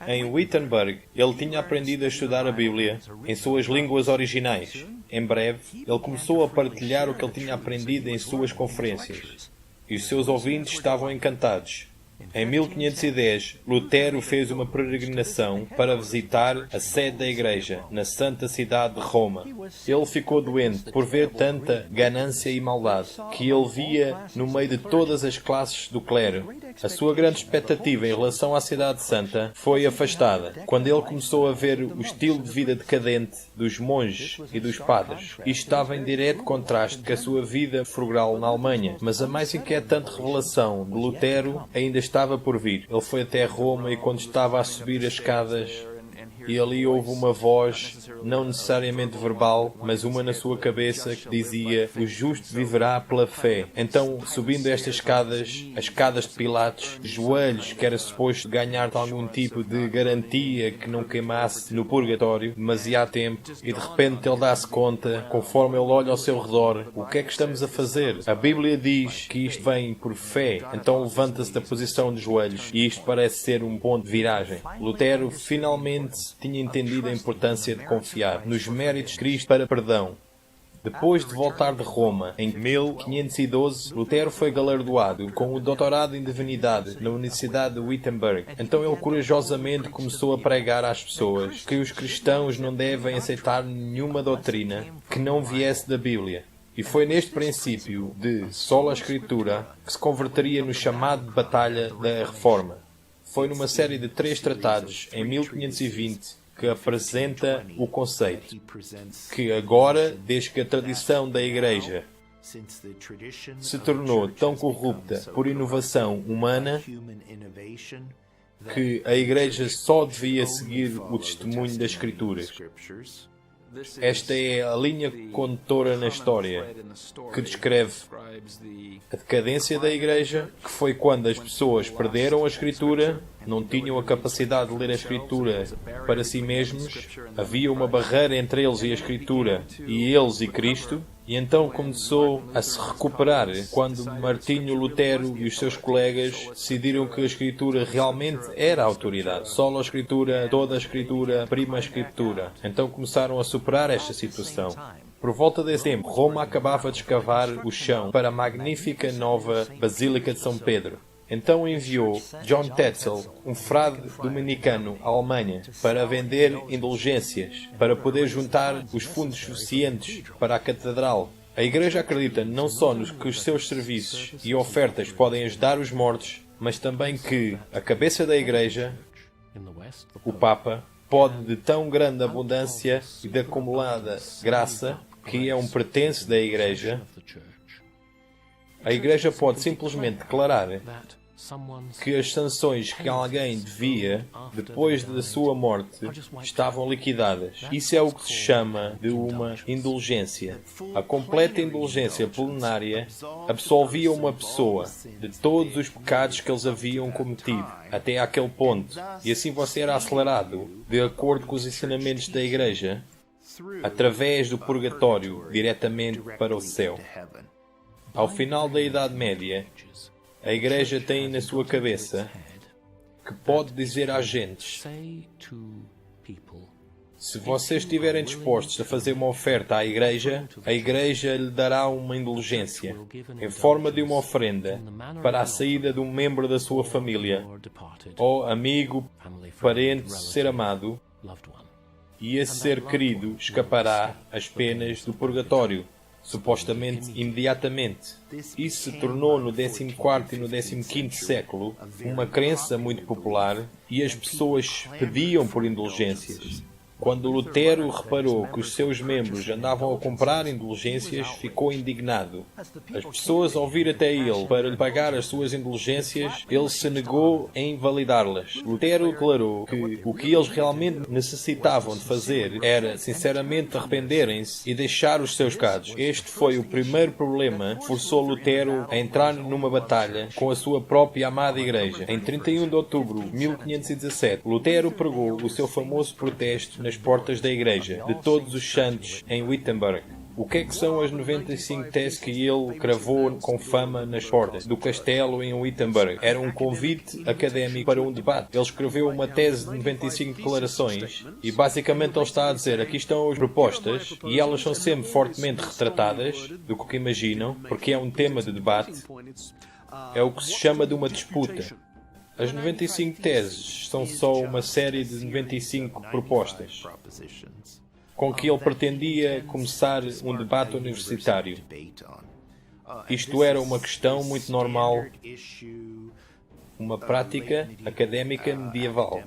Em Wittenberg, ele tinha aprendido a estudar a Bíblia em suas línguas originais. Em breve, ele começou a partilhar o que ele tinha aprendido em suas conferências. E os seus ouvintes estavam encantados. Em 1510, Lutero fez uma peregrinação para visitar a sede da Igreja, na santa cidade de Roma. Ele ficou doente por ver tanta ganância e maldade, que ele via no meio de todas as classes do clero. A sua grande expectativa em relação à cidade santa foi afastada, quando ele começou a ver o estilo de vida decadente dos monges e dos padres. Isto estava em direto contraste com a sua vida frugal na Alemanha, mas a mais inquietante revelação de Lutero ainda estava por vir. Ele foi até Roma e quando estava a subir as escadas, e ali houve uma voz, não necessariamente verbal, mas uma na sua cabeça que dizia: o justo viverá pela fé. Então, subindo estas escadas, as escadas de Pilatos, joelhos que era suposto ganhar algum tipo de garantia que não queimasse no purgatório demasiado tempo, e de repente ele dá-se conta, conforme ele olha ao seu redor, o que é que estamos a fazer? A Bíblia diz que isto vem por fé, então levanta-se da posição de joelhos, e isto parece ser um ponto de viragem. Lutero finalmente tinha entendido a importância de confiar nos méritos de Cristo para perdão. Depois de voltar de Roma, em 1512, Lutero foi galardoado com o doutorado em Divinidade na Universidade de Wittenberg. Então ele corajosamente começou a pregar às pessoas que os cristãos não devem aceitar nenhuma doutrina que não viesse da Bíblia. E foi neste princípio de sola escritura que se converteria no chamado de Batalha da Reforma. Foi numa série de 3 tratados, em 1520, que apresenta o conceito que agora, desde que a tradição da Igreja se tornou tão corrupta por inovação humana, que a Igreja só devia seguir o testemunho das Escrituras. Esta é a linha condutora na história que descreve a decadência da Igreja, que foi quando as pessoas perderam a Escritura, não tinham a capacidade de ler a Escritura para si mesmos, havia uma barreira entre eles e a Escritura, e eles e Cristo, e então começou a se recuperar quando Martinho Lutero e os seus colegas decidiram que a Escritura realmente era a autoridade. Só a Escritura, toda a Escritura, prima Escritura. Então começaram a superar esta situação. Por volta desse tempo, Roma acabava de escavar o chão para a magnífica nova Basílica de São Pedro. Então enviou John Tetzel, um frade dominicano à Alemanha, para vender indulgências, para poder juntar os fundos suficientes para a catedral. A Igreja acredita não só nos que os seus serviços e ofertas podem ajudar os mortos, mas também que a cabeça da Igreja, o Papa, pode de tão grande abundância e de acumulada graça, que é um pertence da Igreja, a Igreja pode simplesmente declarar que as sanções que alguém devia depois da sua morte estavam liquidadas. Isso é o que se chama de uma indulgência. A completa indulgência plenária absolvia uma pessoa de todos os pecados que eles haviam cometido até àquele ponto. E assim você era acelerado, de acordo com os ensinamentos da Igreja, através do purgatório diretamente para o céu. Ao final da Idade Média, a Igreja tem na sua cabeça que pode dizer às gentes: se vocês estiverem dispostos a fazer uma oferta à Igreja, a Igreja lhe dará uma indulgência, em forma de uma oferenda, para a saída de um membro da sua família, ou amigo, parente, ser amado, e esse ser querido escapará às penas do purgatório, supostamente imediatamente. Isso se tornou no 14º e no 15º século uma crença muito popular e as pessoas pediam por indulgências. Quando Lutero reparou que os seus membros andavam a comprar indulgências, ficou indignado. As pessoas ao vir até ele para lhe pagar as suas indulgências, ele se negou a invalidá-las. Lutero declarou que o que eles realmente necessitavam de fazer era, sinceramente, arrependerem-se e deixar os seus pecados. Este foi o primeiro problema que forçou Lutero a entrar numa batalha com a sua própria amada Igreja. Em 31 de outubro de 1517, Lutero pregou o seu famoso protesto nas portas da Igreja de Todos os Santos em Wittenberg. O que é que são as 95 teses que ele cravou com fama nas portas do castelo em Wittenberg? Era um convite académico para um debate. Ele escreveu uma tese de 95 declarações e basicamente ele está a dizer: aqui estão as propostas e elas são sempre fortemente retratadas do que imaginam, porque é um tema de debate. É o que se chama de uma disputa. As 95 teses são só uma série de 95 propostas com que ele pretendia começar um debate universitário. Isto era uma questão muito normal, uma prática académica medieval.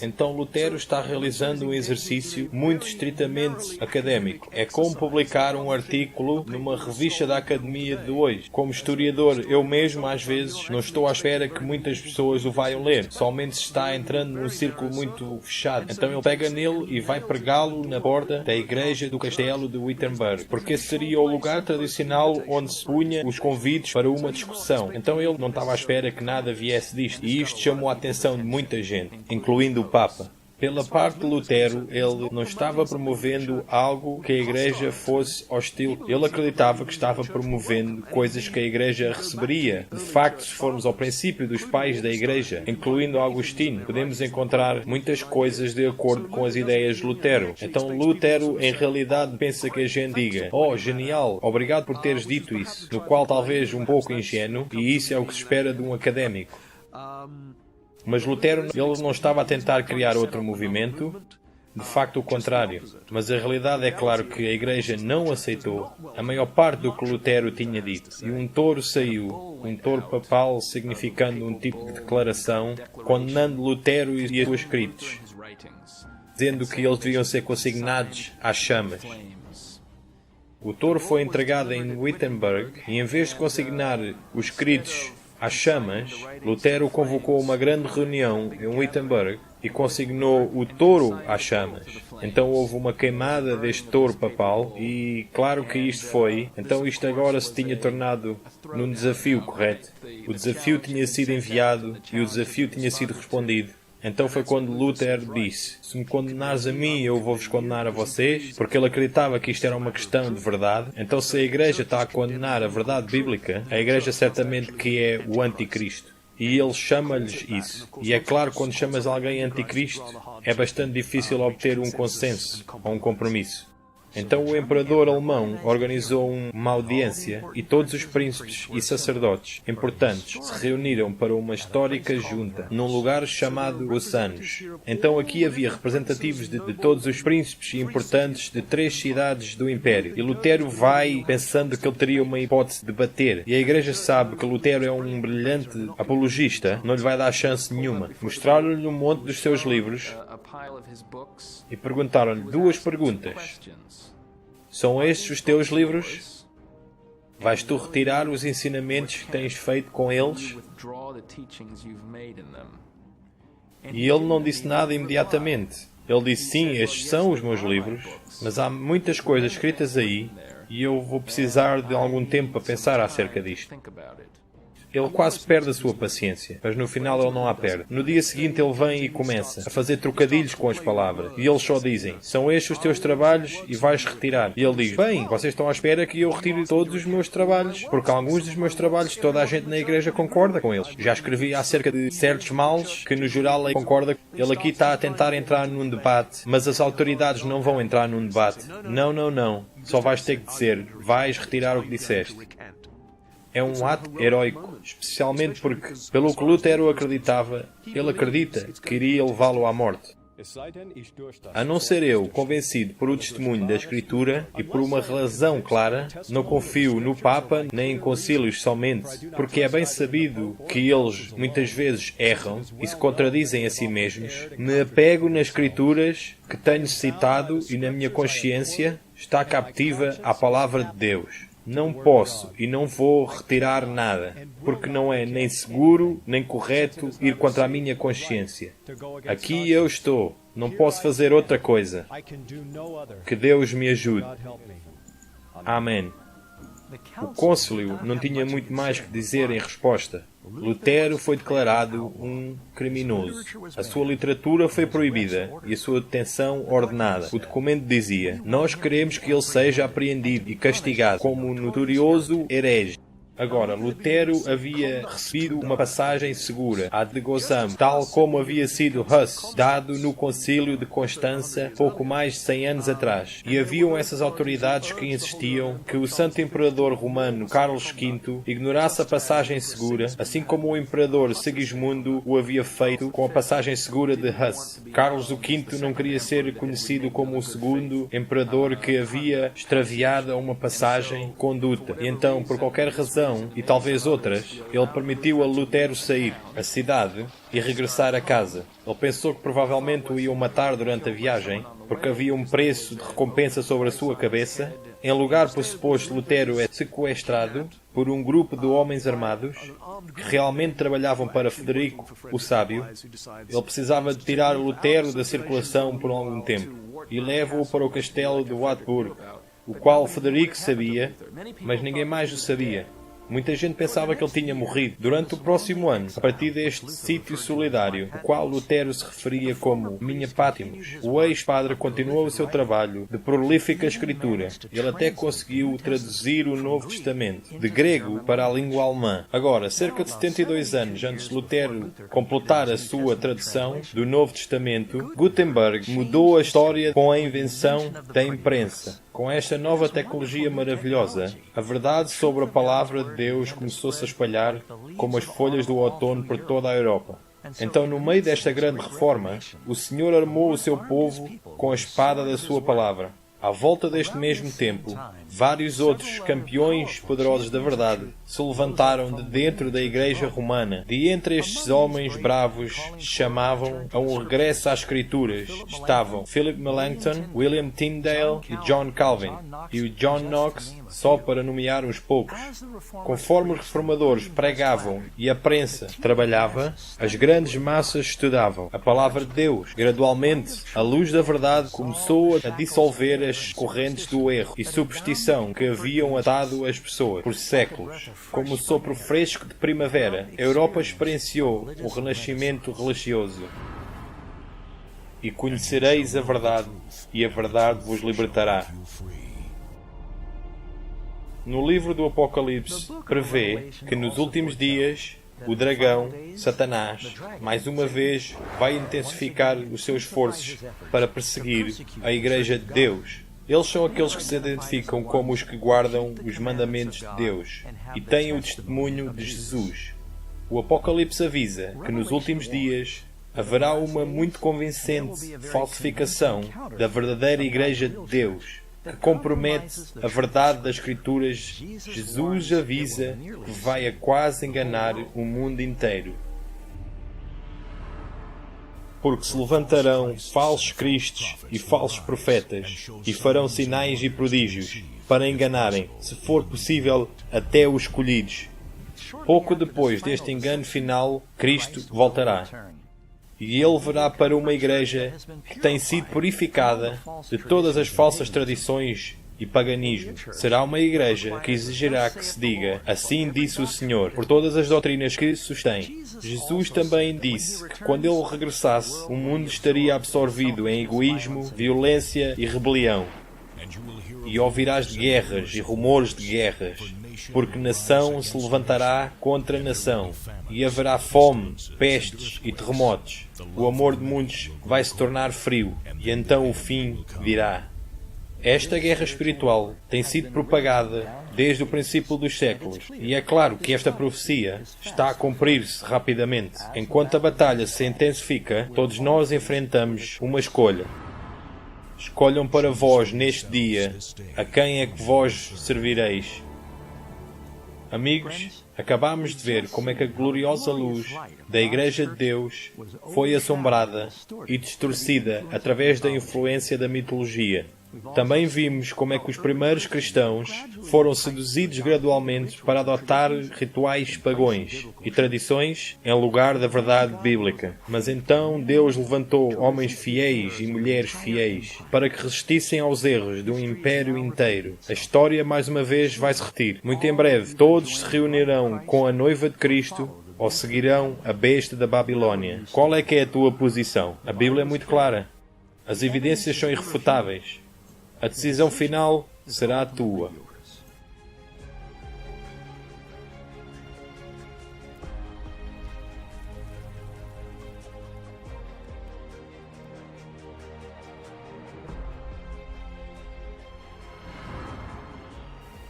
Então Lutero está realizando um exercício muito estritamente académico. É como publicar um artículo numa revista da Academia de hoje. Como historiador, eu mesmo às vezes não estou à espera que muitas pessoas o vão ler. Somente se está entrando num círculo muito fechado. Então ele pega nele e vai pregá-lo na porta da igreja do castelo de Wittenberg. Porque esse seria o lugar tradicional onde se punha os convites para uma discussão. Então ele não estava à espera que nada viesse disto. E isto chamou a atenção de muita gente, incluindo o Papa. Pela parte de Lutero, ele não estava promovendo algo que a Igreja fosse hostil. Ele acreditava que estava promovendo coisas que a Igreja receberia. De facto, se formos ao princípio dos pais da Igreja, incluindo Agostinho, podemos encontrar muitas coisas de acordo com as ideias de Lutero. Então Lutero, em realidade, pensa que a gente diga: oh, genial, obrigado por teres dito isso, no qual talvez um pouco ingênuo, e isso é o que se espera de um académico. Mas Lutero, ele não estava a tentar criar outro movimento, de facto o contrário. Mas a realidade é claro que a Igreja não aceitou a maior parte do que Lutero tinha dito. E um touro saiu, um touro papal, significando um tipo de declaração, condenando Lutero e os seus escritos, dizendo que eles deviam ser consignados às chamas. O touro foi entregado em Wittenberg e, em vez de consignar os escritos às chamas, Lutero convocou uma grande reunião em Wittenberg e consignou o touro às chamas. Então houve uma queimada deste touro papal e claro que isto agora se tinha tornado num desafio, correto? O desafio tinha sido enviado e o desafio tinha sido respondido. Então foi quando Lutero disse: se me condenares a mim, eu vou-vos condenar a vocês, porque ele acreditava que isto era uma questão de verdade. Então se a Igreja está a condenar a verdade bíblica, a Igreja certamente que é o anticristo. E ele chama-lhes isso. E é claro, quando chamas alguém anticristo, é bastante difícil obter um consenso ou um compromisso. Então o imperador alemão organizou uma audiência e todos os príncipes e sacerdotes importantes se reuniram para uma histórica junta num lugar chamado Os Anos. Então aqui havia representativos de todos os príncipes importantes de 3 cidades do Império. E Lutero vai pensando que ele teria uma hipótese de bater. E a Igreja sabe que Lutero é um brilhante apologista, não lhe vai dar chance nenhuma. Mostraram-lhe um monte dos seus livros e perguntaram-lhe 2 perguntas. São estes os teus livros? Vais tu retirar os ensinamentos que tens feito com eles? E ele não disse nada imediatamente. Ele disse, sim, estes são os meus livros, mas há muitas coisas escritas aí e eu vou precisar de algum tempo para pensar acerca disto. Ele quase perde a sua paciência, mas no final ele não a perde. No dia seguinte ele vem e começa a fazer trocadilhos com as palavras. E eles só dizem, são estes os teus trabalhos e vais retirar. E ele diz, bem, vocês estão à espera que eu retire todos os meus trabalhos, porque alguns dos meus trabalhos toda a gente na igreja concorda com eles. Já escrevi acerca de certos males que no geral ele concorda. Ele aqui está a tentar entrar num debate, mas as autoridades não vão entrar num debate. Não, não, não. Só vais ter que dizer, vais retirar o que disseste. É um ato heroico, especialmente porque, pelo que Lutero acreditava, ele acredita que iria levá-lo à morte. A não ser eu, convencido por o testemunho da Escritura e por uma razão clara, não confio no Papa nem em concílios somente, porque é bem sabido que eles muitas vezes erram e se contradizem a si mesmos. Me apego nas Escrituras que tenho citado e na minha consciência está captiva à palavra de Deus. Não posso e não vou retirar nada, porque não é nem seguro nem correto ir contra a minha consciência. Aqui eu estou, não posso fazer outra coisa. Que Deus me ajude. Amém. O cônsulio não tinha muito mais que dizer em resposta. Lutero foi declarado um criminoso. A sua literatura foi proibida e a sua detenção ordenada. O documento dizia: nós queremos que ele seja apreendido e castigado como um notorioso herege. Agora, Lutero havia recebido uma passagem segura, a de Gozam, tal como havia sido Huss, dado no concílio de Constança pouco mais de 100 anos atrás. E haviam essas autoridades que insistiam que o santo imperador romano Carlos V ignorasse a passagem segura, assim como o imperador Segismundo o havia feito com a passagem segura de Huss. Carlos V não queria ser conhecido como o segundo imperador que havia extraviado uma passagem de conduta. E então, por qualquer razão, e talvez outras, ele permitiu a Lutero sair da cidade e regressar a casa. Ele pensou que provavelmente o iam matar durante a viagem, porque havia um preço de recompensa sobre a sua cabeça. Em lugar por suposto, Lutero é sequestrado por um grupo de homens armados que realmente trabalhavam para Frederico o Sábio. Ele precisava de tirar Lutero da circulação por algum tempo e leva-o para o castelo de Wartburg, o qual Frederico sabia, mas ninguém mais o sabia. Muita gente pensava que ele tinha morrido. Durante o próximo ano, a partir deste sítio solidário, o qual Lutero se referia como Minha Pátimos, o ex-padre continuou o seu trabalho de prolífica escritura. Ele até conseguiu traduzir o Novo Testamento, de grego para a língua alemã. Agora, cerca de 72 anos antes de Lutero completar a sua tradução do Novo Testamento, Gutenberg mudou a história com a invenção da imprensa. Com esta nova tecnologia maravilhosa, a verdade sobre a palavra de Deus começou-se a espalhar como as folhas do outono por toda a Europa. Então, no meio desta grande reforma, o Senhor armou o seu povo com a espada da sua palavra. À volta deste mesmo tempo, vários outros campeões poderosos da verdade se levantaram de dentro da Igreja Romana. De entre estes homens bravos chamavam a um regresso às Escrituras estavam Philip Melanchthon, William Tyndale e John Calvin, e o John Knox, só para nomear uns poucos. Conforme os reformadores pregavam e a prensa trabalhava, as grandes massas estudavam a palavra de Deus. Gradualmente, a luz da verdade começou a dissolver as correntes do erro e superstição que haviam atado as pessoas por séculos. Como o sopro fresco de primavera, a Europa experienciou o renascimento religioso. E conhecereis a verdade, e a verdade vos libertará. No livro do Apocalipse, prevê que nos últimos dias o dragão, Satanás, mais uma vez vai intensificar os seus esforços para perseguir a Igreja de Deus. Eles são aqueles que se identificam como os que guardam os mandamentos de Deus e têm o testemunho de Jesus. O Apocalipse avisa que nos últimos dias haverá uma muito convincente falsificação da verdadeira Igreja de Deus, que compromete a verdade das Escrituras. Jesus avisa que vai a quase enganar o mundo inteiro. Porque se levantarão falsos cristos e falsos profetas, e farão sinais e prodígios, para enganarem, se for possível, até os escolhidos. Pouco depois deste engano final, Cristo voltará. E ele virá para uma igreja que tem sido purificada de todas as falsas tradições e paganismo. Será uma igreja que exigirá que se diga: assim disse o Senhor, por todas as doutrinas que sustém. Jesus também disse que quando ele regressasse, o mundo estaria absorvido em egoísmo, violência e rebelião. E ouvirás de guerras e rumores de guerras, porque nação se levantará contra nação, e haverá fome, pestes e terremotos. O amor de muitos vai se tornar frio, e então o fim virá. Esta guerra espiritual tem sido propagada desde o princípio dos séculos, e é claro que esta profecia está a cumprir-se rapidamente. Enquanto a batalha se intensifica, todos nós enfrentamos uma escolha. Escolham para vós neste dia a quem é que vós servireis. Amigos, acabamos de ver como é que a gloriosa luz da Igreja de Deus foi assombrada e distorcida através da influência da mitologia. Também vimos como é que os primeiros cristãos foram seduzidos gradualmente para adotar rituais pagãos e tradições em lugar da verdade bíblica. Mas então Deus levantou homens fiéis e mulheres fiéis para que resistissem aos erros de um império inteiro. A história mais uma vez vai se repetir. Muito em breve todos se reunirão com a noiva de Cristo ou seguirão a besta da Babilónia. Qual é que é a tua posição? A Bíblia é muito clara. As evidências são irrefutáveis. A decisão final será a tua.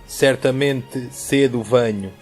Certamente cedo venho.